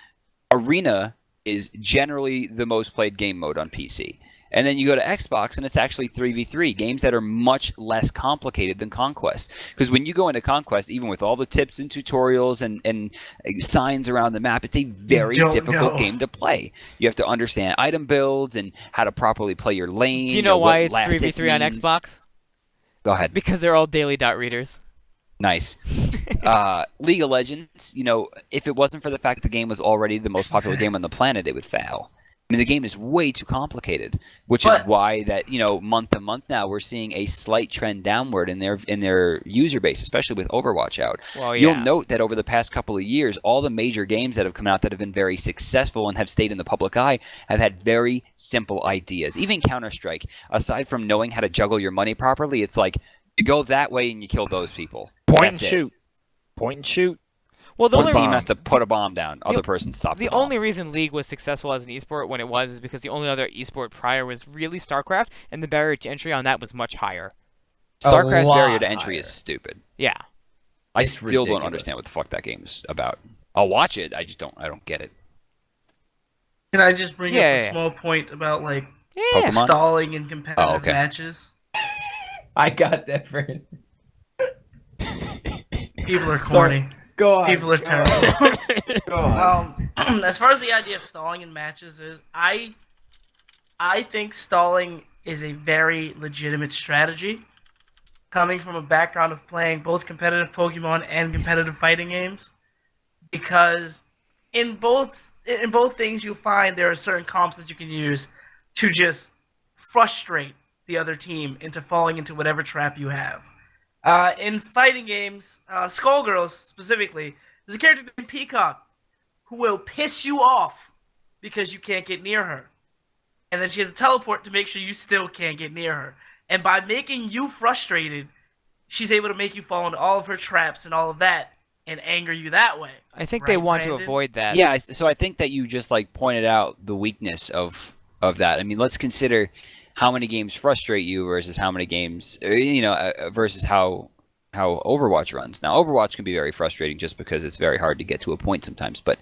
Arena is generally the most played game mode on PC. And then you go to Xbox, and it's actually 3v3, games that are much less complicated than Conquest. Because when you go into Conquest, even with all the tips and tutorials and signs around the map, it's a very difficult game to play. You have to understand item builds and how to properly play your lane. Do you know why it's 3v3 on Xbox? Go ahead. Because they're all daily dot readers. Nice. League of Legends, if it wasn't for the fact the game was already the most popular game on the planet, it would fail. I mean, the game is way too complicated, which is why that month to month now we're seeing a slight trend downward in their user base, especially with Overwatch out. Well, yeah. You'll note that over the past couple of years, all the major games that have come out that have been very successful and have stayed in the public eye have had very simple ideas. Even Counter-Strike, aside from knowing how to juggle your money properly, it's like you go that way and you kill those people. Point and shoot. Well, the One only team has to put a bomb down. Other person stops the bomb. only reason League was successful as an esport when it was is because the only other esport prior was really StarCraft, and the barrier to entry on that was much higher. StarCraft's barrier to entry is stupid. Yeah. I still don't understand what the fuck that game's about. I'll watch it. I don't get it. Can I just bring up a small point about like Pokemon? stalling in competitive matches? I got different. People are corny. Go on. People are terrible. Go on. As far as the idea of stalling in matches is, I think stalling is a very legitimate strategy. Coming from a background of playing both competitive Pokemon and competitive fighting games, because in both things you'll find there are certain comps that you can use to just frustrate the other team into falling into whatever trap you have. In fighting games, Skullgirls specifically, there's a character named Peacock who will piss you off because you can't get near her. And then she has a teleport to make sure you still can't get near her. And by making you frustrated, she's able to make you fall into all of her traps and all of that and anger you that way. I think they want to avoid that. Yeah, so I think that you just pointed out the weakness of that. I mean, let's consider how many games frustrate you versus how many games, versus how Overwatch runs. Now, Overwatch can be very frustrating just because it's very hard to get to a point sometimes. But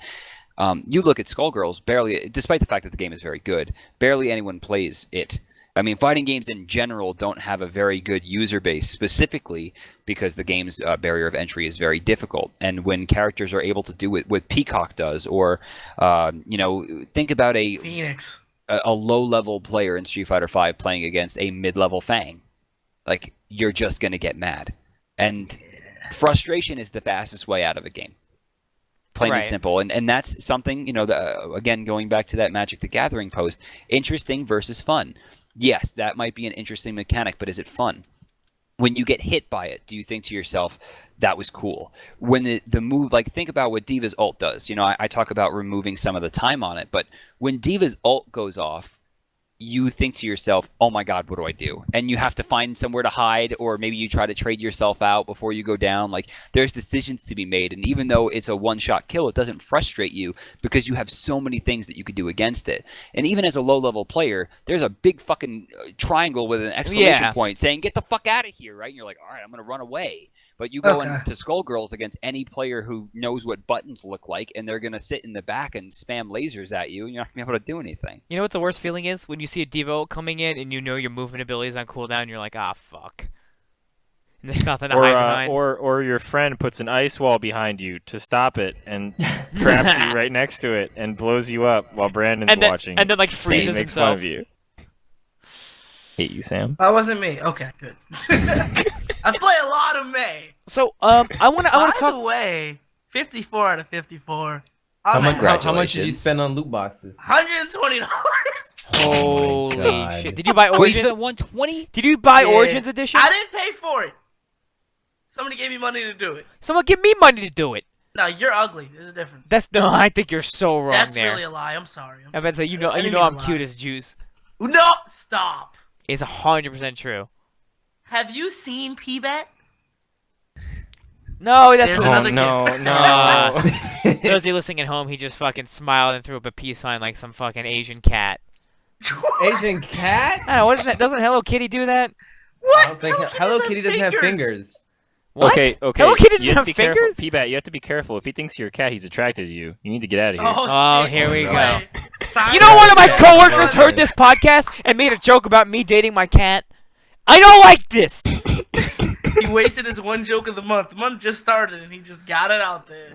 you look at Skullgirls, barely, despite the fact that the game is very good, barely anyone plays it. I mean, fighting games in general don't have a very good user base, specifically because the game's barrier of entry is very difficult. And when characters are able to do what Peacock does, or think about a Phoenix. A low-level player in Street Fighter V playing against a mid-level Fang, you're just going to get mad. And frustration is the fastest way out of a game. plain and Right. simple. And that's something, again, going back to that Magic the Gathering post, interesting versus fun. Yes, that might be an interesting mechanic, but is it fun? When you get hit by it, do you think to yourself, that was cool? When the move, like think about what D.Va's ult does. I talk about removing some of the time on it, but when D.Va's ult goes off, you think to yourself, oh my God, what do I do? And you have to find somewhere to hide, or maybe you try to trade yourself out before you go down. Like, there's decisions to be made. And even though it's a one-shot kill, it doesn't frustrate you because you have so many things that you could do against it. And even as a low-level player, there's a big fucking triangle with an exclamation point saying, get the fuck out of here, right? And you're like, all right, I'm going to run away. But you go into Skullgirls against any player who knows what buttons look like, and they're going to sit in the back and spam lasers at you, and you're not going to be able to do anything. You know what the worst feeling is? When you see a D.Va ult coming in, and you know your movement ability is on cooldown, and you're like, ah, fuck. And there's nothing to hide behind. Or your friend puts an ice wall behind you to stop it, and traps you right next to it, and blows you up while Brandon's watching. And then, like, Sam freezes makes himself. fun of you. Hate you, Sam. That wasn't me. Okay, good. I play a lot of May. So, I want to By talk... the way, 54 out of 54. How I'm much, at how much did you spend on loot boxes? $120. Holy God. shit. Did you buy Wait, you Origin? spent 120? Did you buy Yeah. Origins Edition? I didn't pay for it. Somebody gave me money to do it. Someone give me money to do it. No, you're ugly. There's a difference. No, I think you're so wrong That's there. really a lie. I'm sorry. I bet say you know I didn't I'm mean to cute lie. as juice. No, stop. It's 100% true. Have you seen Pbat? No, that's There's Oh, another no, gift. no. Those of you listening at home, he just fucking smiled and threw up a peace sign like some fucking Asian cat. Asian cat? I don't know, what is that? Doesn't Hello Kitty do that? What? I don't think Hello Kitty doesn't have fingers. What? Okay. Hello Kitty doesn't you have have to be careful. fingers? Pbat, you have to be careful. If he thinks you're a cat, he's attracted to you. You need to get out of here. Oh, shit. here we go. Wait. You know, one of my Yeah. coworkers heard this podcast and made a joke about me dating my cat. I don't like this. He wasted his one joke of the month. The month just started and he just got it out there.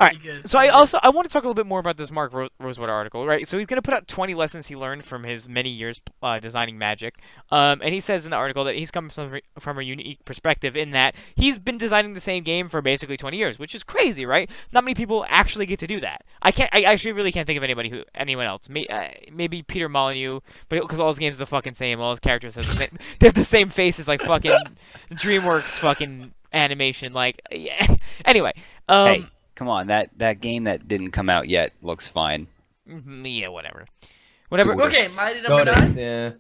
All right. Pretty good. So I want to talk a little bit more about this Mark Rosewater article, right? So he's going to put out 20 lessons he learned from his many years designing Magic, and he says in the article that he's come from a unique perspective in that he's been designing the same game for basically 20 years, which is crazy, right? Not many people actually get to do that. I actually really can't think of anyone else. Maybe Peter Molyneux, but because all his games are the fucking same, all his characters have the same, they have the same faces, like fucking DreamWorks fucking animation, like yeah. Anyway, Hey, come on, that game that didn't come out yet looks fine. yeah, whatever. Okay, mighty number 9. Yeah.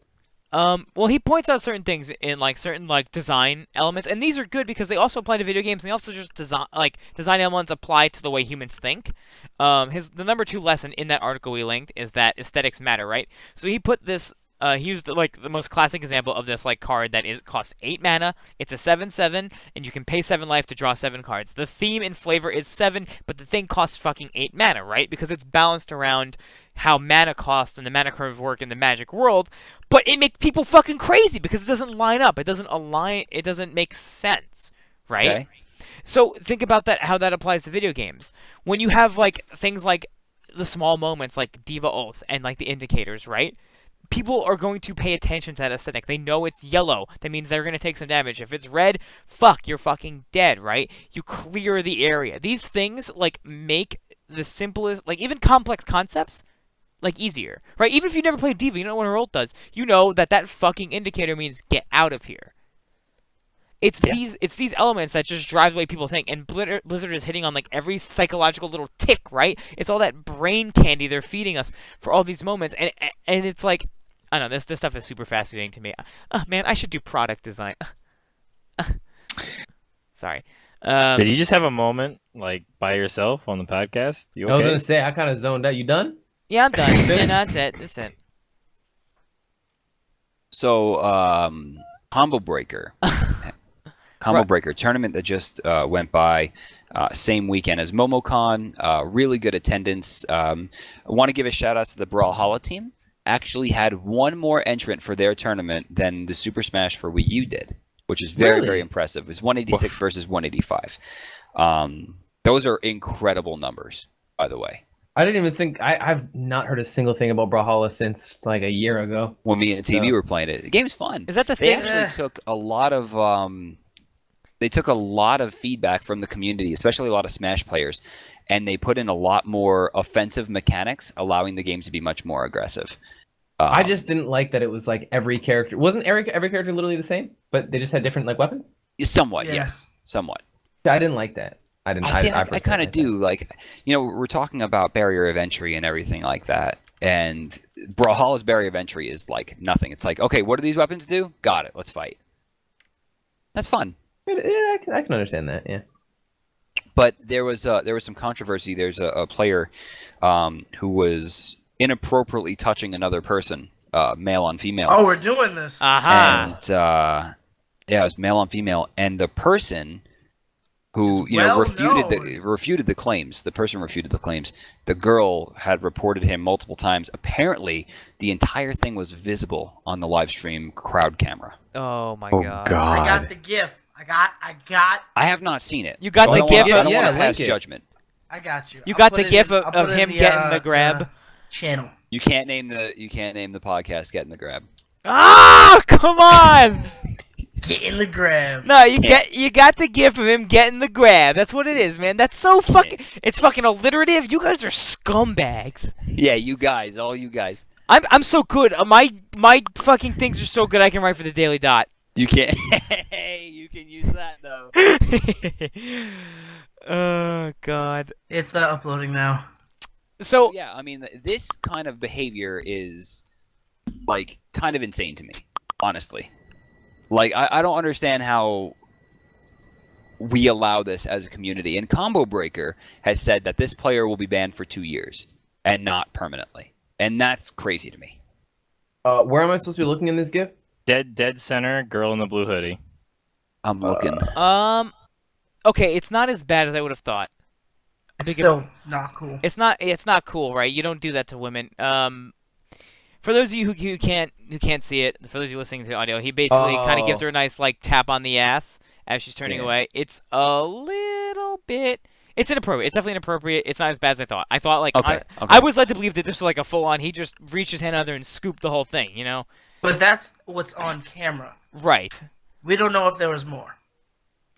Well, he points out certain things in certain design elements, and these are good because they also apply to video games. And they also just design elements apply to the way humans think. The number 2 lesson in that article we linked is that aesthetics matter, right? So he put this. He used the most classic example of this card that costs 8 mana. It's a 7/7, and you can pay 7 life to draw 7 cards. The theme and flavor is 7, but the thing costs fucking 8 mana, right? Because it's balanced around how mana costs and the mana curves work in the Magic world. But it makes people fucking crazy because it doesn't line up. It doesn't align. It doesn't make sense, right? Okay. So think about that. How that applies to video games. When you have things like the small moments, like D.Va ults and the indicators, right? People are going to pay attention to that aesthetic. They know it's yellow. That means they're going to take some damage. If it's red, fuck, you're fucking dead, right? You clear the area. These things, make the simplest, even complex concepts, easier, right? Even if you never played D.Va, you know what her ult does. You know that fucking indicator means get out of here. It's these elements that just drive the way people think, and Blizzard is hitting on every psychological little tick, right? It's all that brain candy they're feeding us for all these moments, and it's I don't know, this stuff is super fascinating to me. Man, I should do product design. Sorry. Did you just have a moment by yourself on the podcast? You okay? I was gonna say I kind of zoned out. You done? Yeah, I'm done. Yeah, no, that's it. That's it. So, Combo Breaker. Combo Breaker tournament that just went by. Same weekend as MomoCon. Really good attendance. I want to give a shout out to the Brawlhalla team. Actually had one more entrant for their tournament than the Super Smash for Wii U did, which is very, Really? very impressive. It was 186 versus 185. Those are incredible numbers, by the way. I didn't even think I've not heard a single thing about Brawlhalla since a year ago. When me and TV No. were playing it, the game's fun. Is that the They thing? actually took a lot of they took a lot of feedback from the community, especially a lot of Smash players, and they put in a lot more offensive mechanics, allowing the game to be much more aggressive. I just didn't like that it was like every character wasn't every character literally the same, but they just had different like weapons. Somewhat, Yeah. yes, somewhat. I didn't like that. I didn't. I personally kind of like do. Like, we're talking about barrier of entry and everything like that. And Brawlhalla's barrier of entry is like nothing. It's like, okay, what do these weapons do? Got it. Let's fight. That's fun. that. Yeah, I can understand that. Yeah. But there was some controversy. There's a player who was inappropriately touching another person, male on female. Oh, we're doing this. Aha. And yeah, it was male on female, and the person who It's well refuted the claims. The person refuted the claims. The girl had reported him multiple times. Apparently, the entire thing was visible on the live stream crowd camera. Oh my Oh, god. God. I got the GIF. I got. I have not seen it. You got So the I don't GIF wanna- I of- don't yeah, want to pass link it. judgment. I got you. You I'll got put the it GIF in- of I'll put it him in getting the grab? Channel. You can't name the podcast "Getting the Grab." Ah, come on! Get in the grab. No, you got the gif of him getting the grab. That's what it is, man. That's so fucking. It's fucking alliterative. You guys are scumbags. Yeah, you guys, all you guys. I'm so good. My fucking things are so good. I can write for the Daily Dot. You can't. Hey, you can use that though. Oh god. It's uploading now. So Yeah, I mean, this kind of behavior is like kind of insane to me, honestly. Like, I don't understand how we allow this as a community. And Combo Breaker has said that this player will be banned for 2 years and not permanently. And that's crazy to me. Where am I supposed to be looking in this GIF? Dead center, girl in the blue hoodie. I'm looking. okay, it's not as bad as I would have thought. It's still not cool. It's not cool, right? You don't do that to women. For those of you who can't see it, for those of you listening to audio, he basically kind of gives her a nice like tap on the ass as she's turning away. It's a little bit. It's inappropriate. It's definitely inappropriate. It's not as bad as I thought. I thought like I was led to believe that this was like a full on. He just reached his hand out there and scooped the whole thing. You know? But that's what's on camera. Right. We don't know if there was more.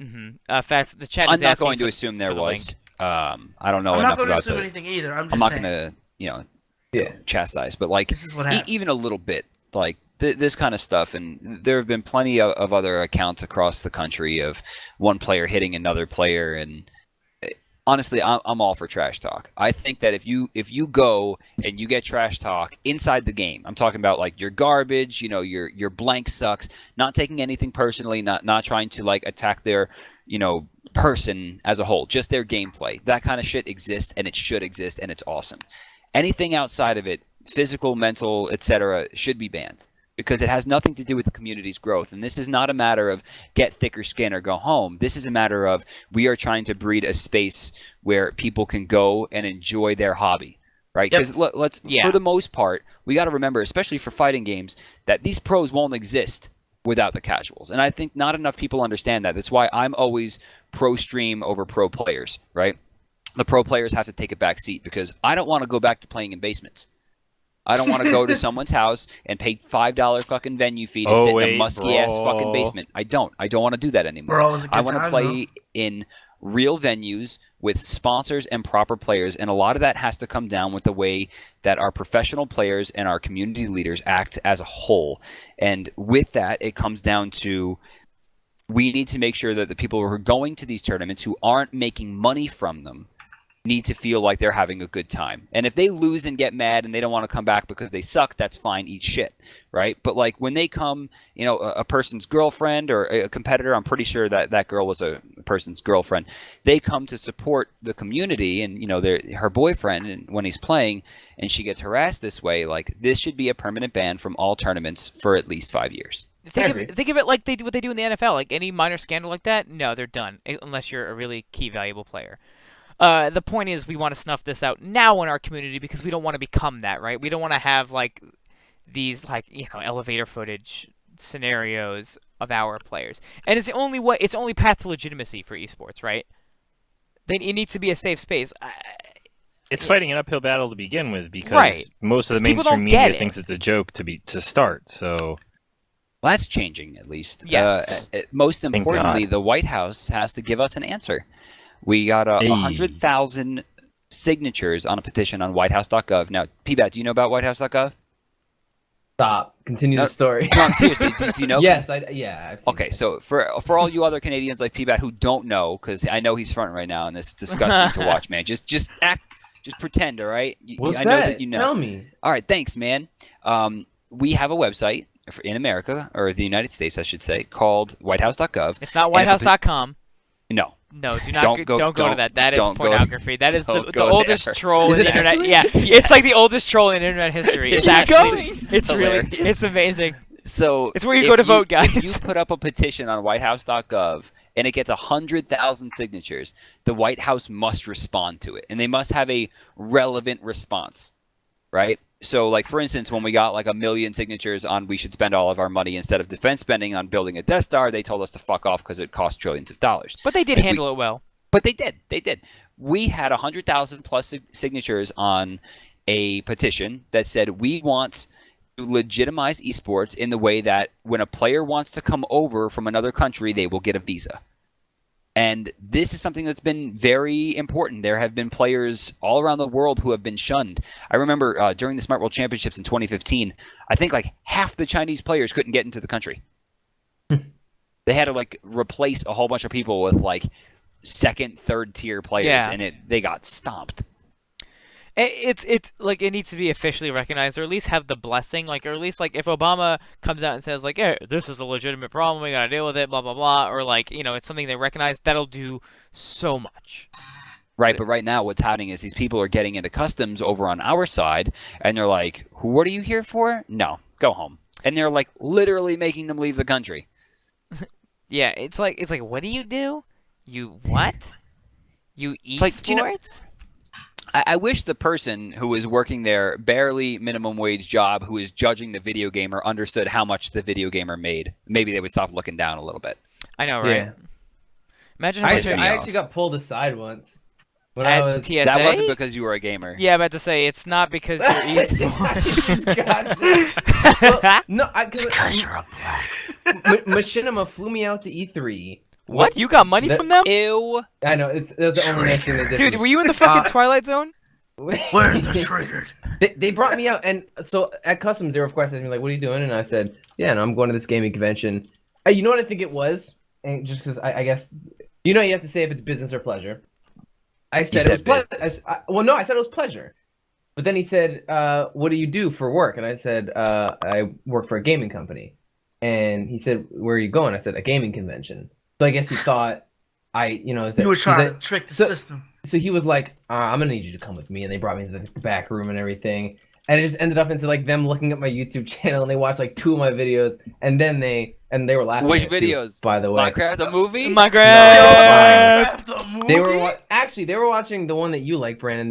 Mm-hmm. Facts. The chat. I'm is not asking going to for- assume there for the was. link. I don't know I'm not enough going to about assume the. anything either. I'm I'm just not saying. going to, Yeah. chastise, but like This is what happened. even a little bit, like this kind of stuff. And there have been plenty of other accounts across the country of one player hitting another player. And honestly, I'm all for trash talk. I think that if you go and you get trash talk inside the game, I'm talking about like your garbage, your blank sucks, not taking anything personally, not trying to like attack their, person as a whole, just their gameplay. That kind of shit exists, and it should exist, and it's awesome. Anything outside of it, physical, mental, etc., should be banned because it has nothing to do with the community's growth. And this is not a matter of get thicker skin or go home. This is a matter of we are trying to breed a space where people can go and enjoy their hobby, right? Because for the most part, we got to remember, especially for fighting games, that these pros won't exist without the casuals. And I think not enough people understand that. That's why I'm always pro stream over pro players, right? The pro players have to take a back seat because I don't want to go back to playing in basements. I don't want to go to someone's house and pay $5 fucking venue fee to sit in a musky ass fucking basement. I don't want to do that anymore. Bro, it was a good I want to time, play in real venues with sponsors and proper players, and a lot of that has to come down with the way that our professional players and our community leaders act as a whole. And with that, it comes down to we need to make sure that the people who are going to these tournaments who aren't making money from them need to feel like they're having a good time. And if they lose and get mad and they don't want to come back because they suck, that's fine, eat shit, right? But like when they come, a person's girlfriend or a competitor, I'm pretty sure that girl was a person's girlfriend, they come to support the community and, her boyfriend, and when he's playing and she gets harassed this way, like this should be a permanent ban from all tournaments for at least 5 years. Think of it like what they do in the NFL. Like any minor scandal like that, no, they're done unless you're a really key, valuable player. The point is we want to snuff this out now in our community because we don't want to become that, right? We don't want to have like these elevator footage scenarios of our players. And it's the only way. It's the only path to legitimacy for esports, right? Then it needs to be a safe space. It's fighting an uphill battle to begin with because most of the People mainstream don't get media it. thinks it's a joke to start. So Well, that's changing, at least. Yes. Most Thank importantly, God. the White House has to give us an answer. We got Hey. 100,000 signatures on a petition on whitehouse.gov. Now, Pbat, do you know about whitehouse.gov? Stop. Continue No, the story. No, I'm seriously. Do you know? Yes, yeah. I've seen Okay, it. so for all you other Canadians like Pbat who don't know, because I know he's fronting right now, and it's disgusting to watch, man. Just pretend, all right? What's I that? know that you know. Tell me. All right, thanks, man. We have a website in America, or the United States, I should say, called whitehouse.gov. It's not And if a whitehouse.com. No. No, do not Don't go- don't go to don't- that. That is don't go- pornography. That is the don't go oldest there. troll Is in it the internet. actually? Yeah, Yes. it's like the oldest troll in internet history. It's Keep actually going. it's really Hilarious. it's amazing. So It's where you if go to vote, guys. If you put up a petition on whitehouse.gov and it gets 100,000 signatures, the White House must respond to it, and they must have a relevant response, right? So, like, for instance, when we got like 1 million signatures on we should spend all of our money instead of defense spending on building a Death Star, they told us to fuck off because it cost trillions of dollars. But they did If we- handle it well. But they did. They did. We had 100,000 plus signatures on a petition that said we want to legitimize esports in the way that when a player wants to come over from another country, they will get a visa. And this is something that's been very important. There have been players all around the world who have been shunned. I remember during the Smart World Championships in 2015, I think like half the Chinese players couldn't get into the country. They had to like replace a whole bunch of people with like second, third tier players, Yeah. and they got stomped. It's like it needs to be officially recognized, or at least have the blessing, like, or at least like if Obama comes out and says like, "Hey, this is a legitimate problem, we gotta deal with it," blah blah blah, or like, you know, it's something they recognize. That'll do so much. Right, but right now what's happening is these people are getting into customs over on our side, and they're like, "What are you here for? No, go home." And they're like literally making them leave the country. Yeah, it's like what do? You what? You esports? like, do you know- I wish the person who is working their barely minimum wage job, who is judging the video gamer, understood how much the video gamer made. Maybe they would stop looking down a little bit. I know, right? Yeah. Imagine how I much me actually got pulled aside once when at I was. TSA. That wasn't because you were a gamer. Yeah, about to say it's not because you're esports. Well, no, Because you're a black. Machinima flew me out to E3. What? You got money That- from them? Ew. I know that's the only nice thing they did. Dude, were you in the fucking Twilight Zone? Where's the triggered? They brought me out, and so at customs they were of course asking me like, "What are you doing?" And I said, "Yeah, no, I'm going to this gaming convention." You know what I think it was, and just because I guess you have to say if it's business or pleasure. I said, it was pleasure. business. Well, no, I said it was pleasure. But then he said, "What do you do for work?" And I said, "I work for a gaming company." And he said, "Where are you going?" I said, "A gaming convention." So I guess he thought You were trying to trick the so- system. So he was like, "I'm gonna need you to come with me," and they brought me to the back room and everything. And it just ended up into like them looking at my YouTube channel, and they watched like 2 of my videos, and then they were laughing. Which at it, too, videos? by the way? Minecraft the movie? Minecraft! The movie? They were watching the one that you like, Brandon,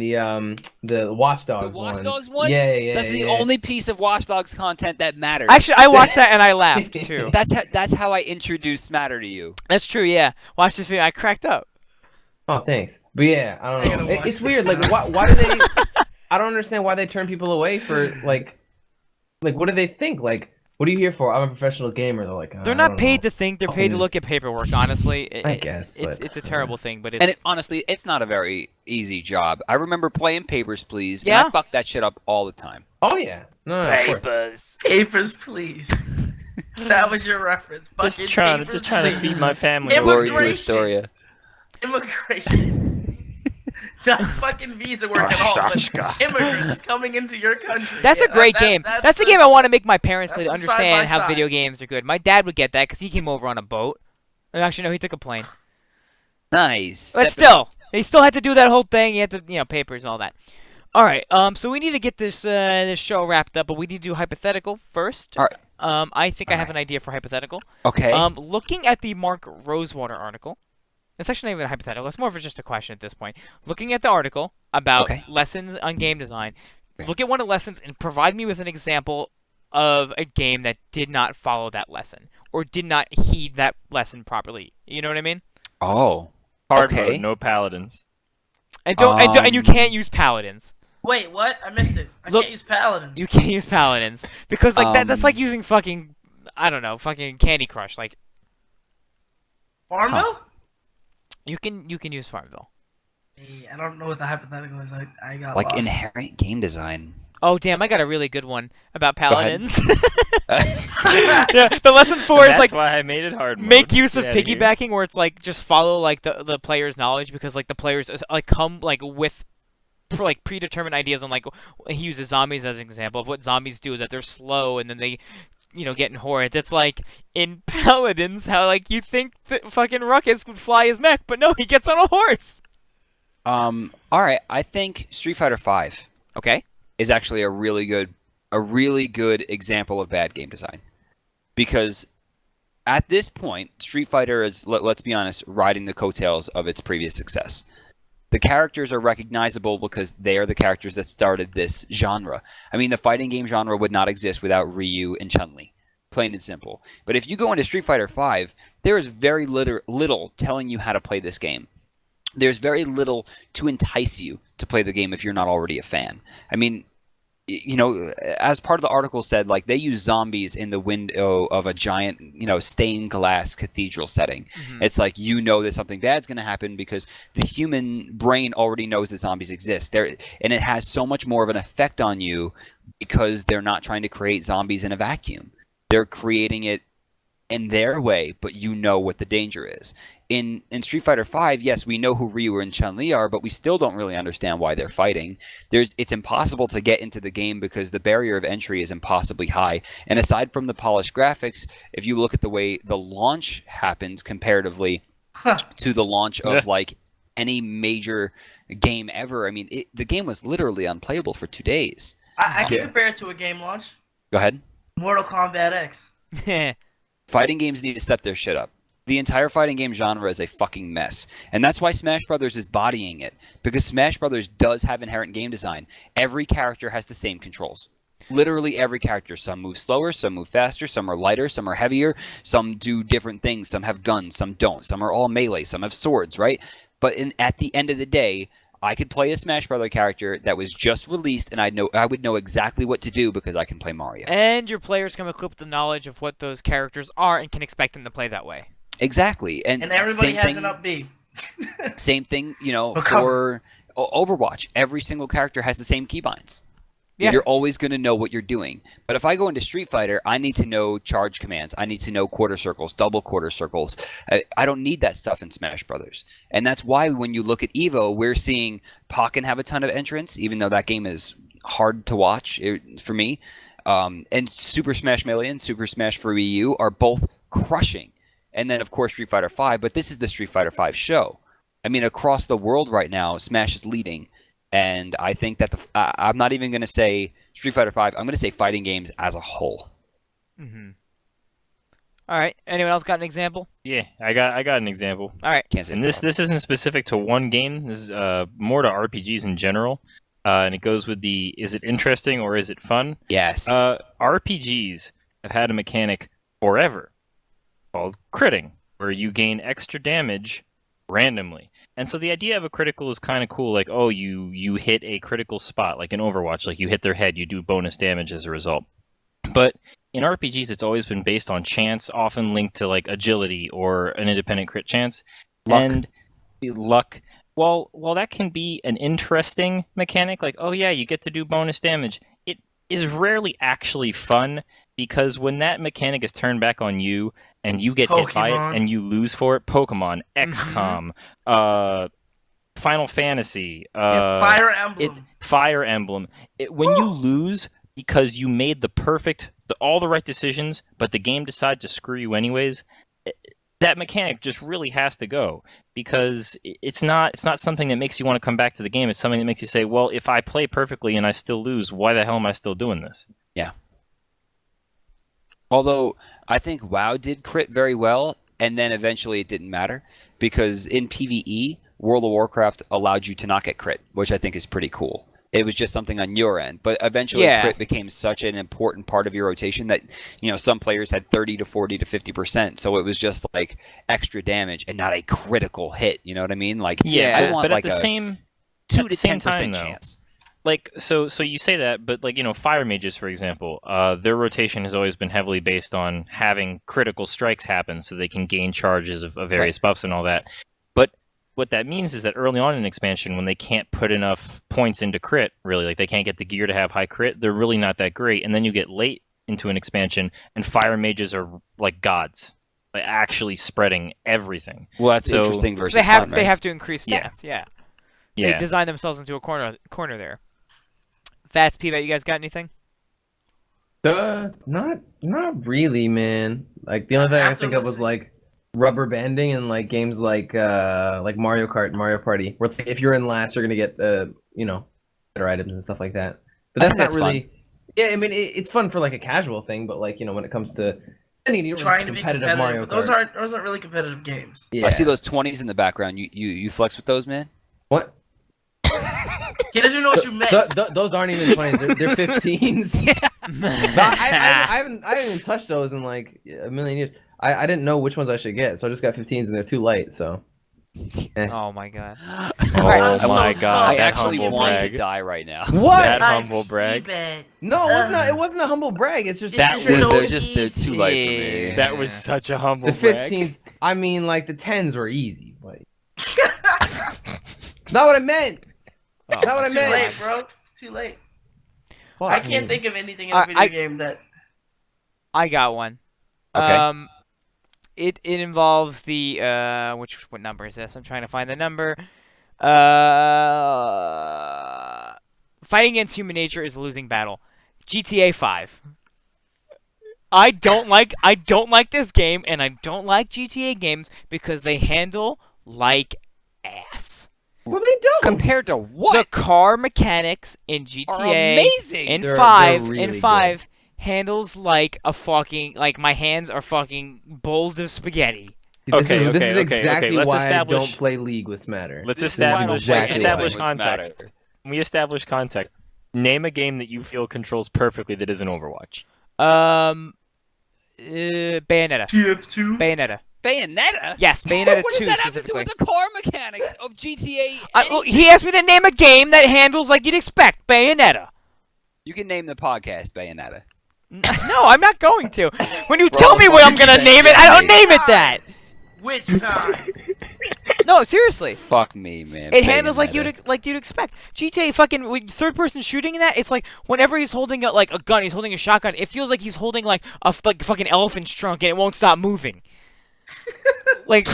the Watch Dogs The Watch one. Dogs one? Yeah. That's the yeah. only piece of Watch Dogs content that matters. Actually, I watched that and I laughed too. That's how I introduced Smatter to you. That's true, yeah. Watch this video, I cracked up. Oh, thanks. But yeah, I I don't gotta know. watch It's this weird. now. Like, why do they? I don't understand why they turn people away for like what do they think? Like, what are you here for? I'm a professional gamer. They're like, They're not paid to think, they're paid to Fucking- look at paperwork, honestly. I guess, It's but- it's a terrible thing, but it's... And honestly, it's not a very easy job. I remember playing Papers, Please. Yeah? And I fucked that shit up all the time. Oh yeah, no, of course. Papers, please. That was your reference. Just Fucking trying to papers, feed please. my family. Immigration. Glory to Astoria. Immigration. Not fucking visa work at all. But immigrants coming into your country. That's a Yeah, great game. That's a game I want to make my parents play to that's a understand how side-by-side. video games are good. My dad would get that because he came over on a boat. Actually, no, he took a plane. Nice. But still, he still had to do that whole thing. He had to, papers and all that. All right. So we need to get this this show wrapped up, but we need to do hypothetical first. All right. I think I have an idea for hypothetical. Okay. Looking at the Mark Rosewater article, it's actually not even a hypothetical. It's more of just a question at this point. Looking at the article about Okay. lessons on game design, look at one of the lessons and provide me with an example of a game that did not follow that lesson or did not heed that lesson properly. You know what I mean? Oh. Hard Okay. mode, no paladins. And and you can't use paladins. Wait, what? I missed it. I Look- can't use paladins. You can't use paladins because like that's like using fucking I don't know, fucking Candy Crush. Like Farmville? you can use Farmville. Hey, I don't know what the hypothetical is. I got Like lost. inherent game design. Oh damn, I got a really good one about Go ahead. Paladins. Yeah, the lesson 4 is That's like why I made it hard mode. make use of Get outta here. piggybacking, where it's like just follow like the player's knowledge, because like the players like come like with like predetermined ideas on like he uses zombies as an example of what zombies do, that they're slow and then they get in hordes. It's like in Paladins how like you think that fucking Ruckus would fly his mech, but no, he gets on a horse. All right. I think Street Fighter V Okay. is actually a really good example of bad game design, because at this point, Street Fighter is, let's be honest, riding the coattails of its previous success. The characters are recognizable because they are the characters that started this genre. I mean, the fighting game genre would not exist without Ryu and Chun-Li, plain and simple. But if you go into Street Fighter V, there is very little telling you how to play this game. There's very little to entice you to play the game if you're not already a fan. I mean, as part of the article said, like, they use zombies in the window of a giant, stained glass cathedral setting. Mm-hmm. It's like, that something bad's going to happen because the human brain already knows that zombies exist. And it has so much more of an effect on you because they're not trying to create zombies in a vacuum. They're creating it in their way, but you know what the danger is. In Street Fighter V, yes, we know who Ryu and Chun-Li are, but we still don't really understand why they're fighting. It's impossible to get into the game because the barrier of entry is impossibly high. And aside from the polished graphics, if you look at the way the launch happens comparatively to the launch of like any major game ever, I mean, the game was literally unplayable for 2 days. I can compare it to a game launch. Go ahead. Mortal Kombat X. Fighting games need to step their shit up. The entire fighting game genre is a fucking mess. And that's why Smash Brothers is bodying it. Because Smash Brothers does have inherent game design. Every character has the same controls. Literally every character. Some move slower, some move faster, some are lighter, some are heavier, some do different things, some have guns, some don't, some are all melee, some have swords, right? But at the end of the day, I could play a Smash Brother character that was just released, and I would know exactly what to do because I can play Mario. And your players come equipped with the knowledge of what those characters are and can expect them to play that way. Exactly. And everybody has an up B. Same thing, for Overwatch. Every single character has the same keybinds. Yeah. You're always going to know what you're doing. But if I go into Street Fighter, I need to know charge commands. I need to know quarter circles, double quarter circles. I don't need that stuff in Smash Brothers. And that's why when you look at EVO, we're seeing Pokken have a ton of entrants, even though that game is hard to watch for me. And Super Smash Melee and Super Smash for Wii U are both crushing. And then, of course, Street Fighter V. But this is the Street Fighter V show. I mean, across the world right now, Smash is leading. And I think that I'm not even going to say Street Fighter V. I'm going to say fighting games as a whole. Mm-hmm. All right. Anyone else got an example? Yeah, I got an example. All right. Can't say And this isn't specific to one game. This is more to RPGs in general. And it goes with the, is it interesting or is it fun? Yes. RPGs have had a mechanic forever called critting, where you gain extra damage randomly. And so the idea of a critical is kind of cool. Like, oh, you hit a critical spot, like in Overwatch, like you hit their head, you do bonus damage as a result. But in RPGs, it's always been based on chance, often linked to like agility or an independent crit chance. Luck. And luck. While that can be an interesting mechanic, like, oh yeah, you get to do bonus damage, it is rarely actually fun, because when that mechanic is turned back on you and you get hit by Pokemon. it and you lose for it, Pokemon, XCOM, Final Fantasy, Fire Emblem. Fire Emblem. When you lose because you made all the right decisions, but the game decided to screw you anyways, that mechanic just really has to go, because it's not something that makes you want to come back to the game. It's something that makes you say, well, if I play perfectly and I still lose, why the hell am I still doing this? Yeah. Although I think WoW did crit very well, and then eventually it didn't matter, because in PvE, World of Warcraft allowed you to not get crit, which I think is pretty cool. It was just something on your end, but eventually crit became such an important part of your rotation that, some players had 30 to 40 to 50%, so it was just like extra damage and not a critical hit. You know what I mean? Like, Yeah, I want but like at the a same 2 to same 10% time, though, chance. so you say that, but fire mages, for example, their rotation has always been heavily based on having critical strikes happen so they can gain charges of various buffs and all that. But what that means is that early on in expansion, when they can't put enough points into crit, really, like they can't get the gear to have high crit, they're really not that great. And then you get late into an expansion, and fire mages are like gods, like actually spreading everything. Well, that's interesting versus they have fun, right? they have to increase Yeah. stats. Yeah. Yeah. They design themselves into a corner there. Fats, Pbat, you guys got anything? Not really, man. Like the only thing I After think of was listening- like rubber banding in like games like Mario Kart and Mario Party, where it's like if you're in last, you're gonna get better items and stuff like that. But I that's think not that's really. Yeah, I mean it's fun for like a casual thing, but like when it comes to Trying to be competitive. Mario But Kart. those aren't really competitive games. Yeah. I see those 20s in the background. You flex with those, man? What? He doesn't even know what you meant. Those aren't even 20s. They're 15s. No, I haven't even touched those in like a million years. I didn't know which ones I should get, so I just got 15s and they're too light. So. Oh my god. Oh I'm my so god, I tough. that actually humble want brag. to die right now. What? That I'm humble brag. Pbat. No, it wasn't a humble brag. It's just It's that so they're too light for me. That was such a humble the brag. 15s. I mean, like the 10s were easy. Like, it's not what I meant. Not what I It's too meant. late, bro. It's too late. Fuck. I can't think of anything in a video game that. I got one. Okay. It involves the what number is this? I'm trying to find the number. Fighting against human nature is a losing battle. GTA 5. I don't like this game, and I don't like GTA games because they handle like ass. Well, they don't. Compared to The what? car mechanics in GTA Are amazing. in They're 5 really in good. 5 handles like a fucking my hands are fucking bowls of spaghetti. This Okay, is okay, exactly let's why I establish- don't play League with Smatter. Let's This is establish exactly establish why. context. We establish context. Name a game that you feel controls perfectly that isn't Overwatch. Bayonetta. TF2. Bayonetta. Bayonetta? Yes, Bayonetta What 2 does that have to do specifically. with the car mechanics of GTA? He asked me to name a game that handles like you'd expect. Bayonetta. You can name the podcast Bayonetta. No, I'm not going to. When you Bro, tell me what I'm you gonna say name it, I don't Bayonetta. name it that. Which time? No, seriously. Fuck me, man. It handles like Bayonetta. you'd expect. GTA fucking with third person shooting in that. It's like whenever he's holding a gun, he's holding a shotgun. It feels like he's holding like a fucking elephant's trunk and it won't stop moving. Like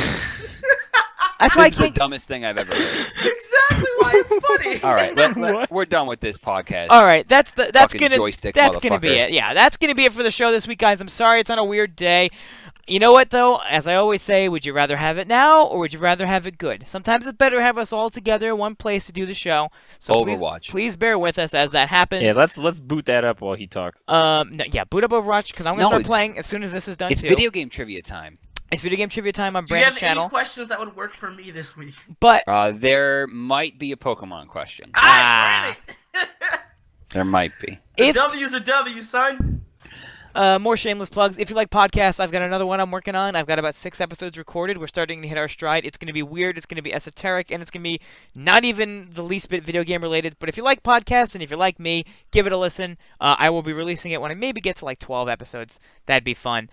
that's why I This is the can't. dumbest thing I've ever heard. Exactly why it's funny. All right, What? we're done with this podcast. All right, that's Fucking gonna joystick be motherfucker. it. Yeah, that's gonna be it for the show this week, guys. I'm sorry it's on a weird day. You know what though? As I always say, would you rather have it now or would you rather have it good? Sometimes it's better to have us all together in one place to do the show. So Overwatch. Please bear with us as that happens. Yeah, let's boot that up while he talks. Boot up Overwatch because I'm gonna No, start it's- playing as soon as this is done It's too. video game trivia time. It's video game trivia time on Do you Brandon's have any channel. questions that would work for me this week? But There might be a Pokemon question. Ah, There might be. A if W's a W, son. more shameless plugs. If you like podcasts, I've got another one I'm working on. I've got about 6 episodes recorded. We're starting to hit our stride. It's going to be weird. It's going to be esoteric, and it's going to be not even the least bit video game related. But if you like podcasts and if you like me, give it a listen. I will be releasing it when I maybe get to like 12 episodes. That'd be fun.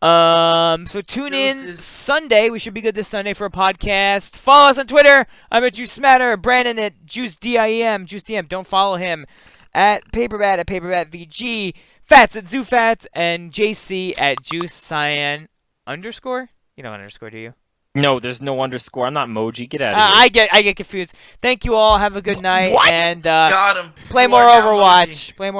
So tune in Deuces. Sunday. We should be good this Sunday for a podcast. Follow us on Twitter. I'm at Juice Matter. Brandon at Juice DIM. Juice DM. Don't follow him at Paperbat at PaperbatVG. Fats at ZooFats and JC at Juice Cyan _. You know underscore, do you? No, there's no underscore. I'm not Moji. Get out of here. I get confused. Thank you all. Have a good night What? and Got him. play You more are now Moji. Overwatch. Play more.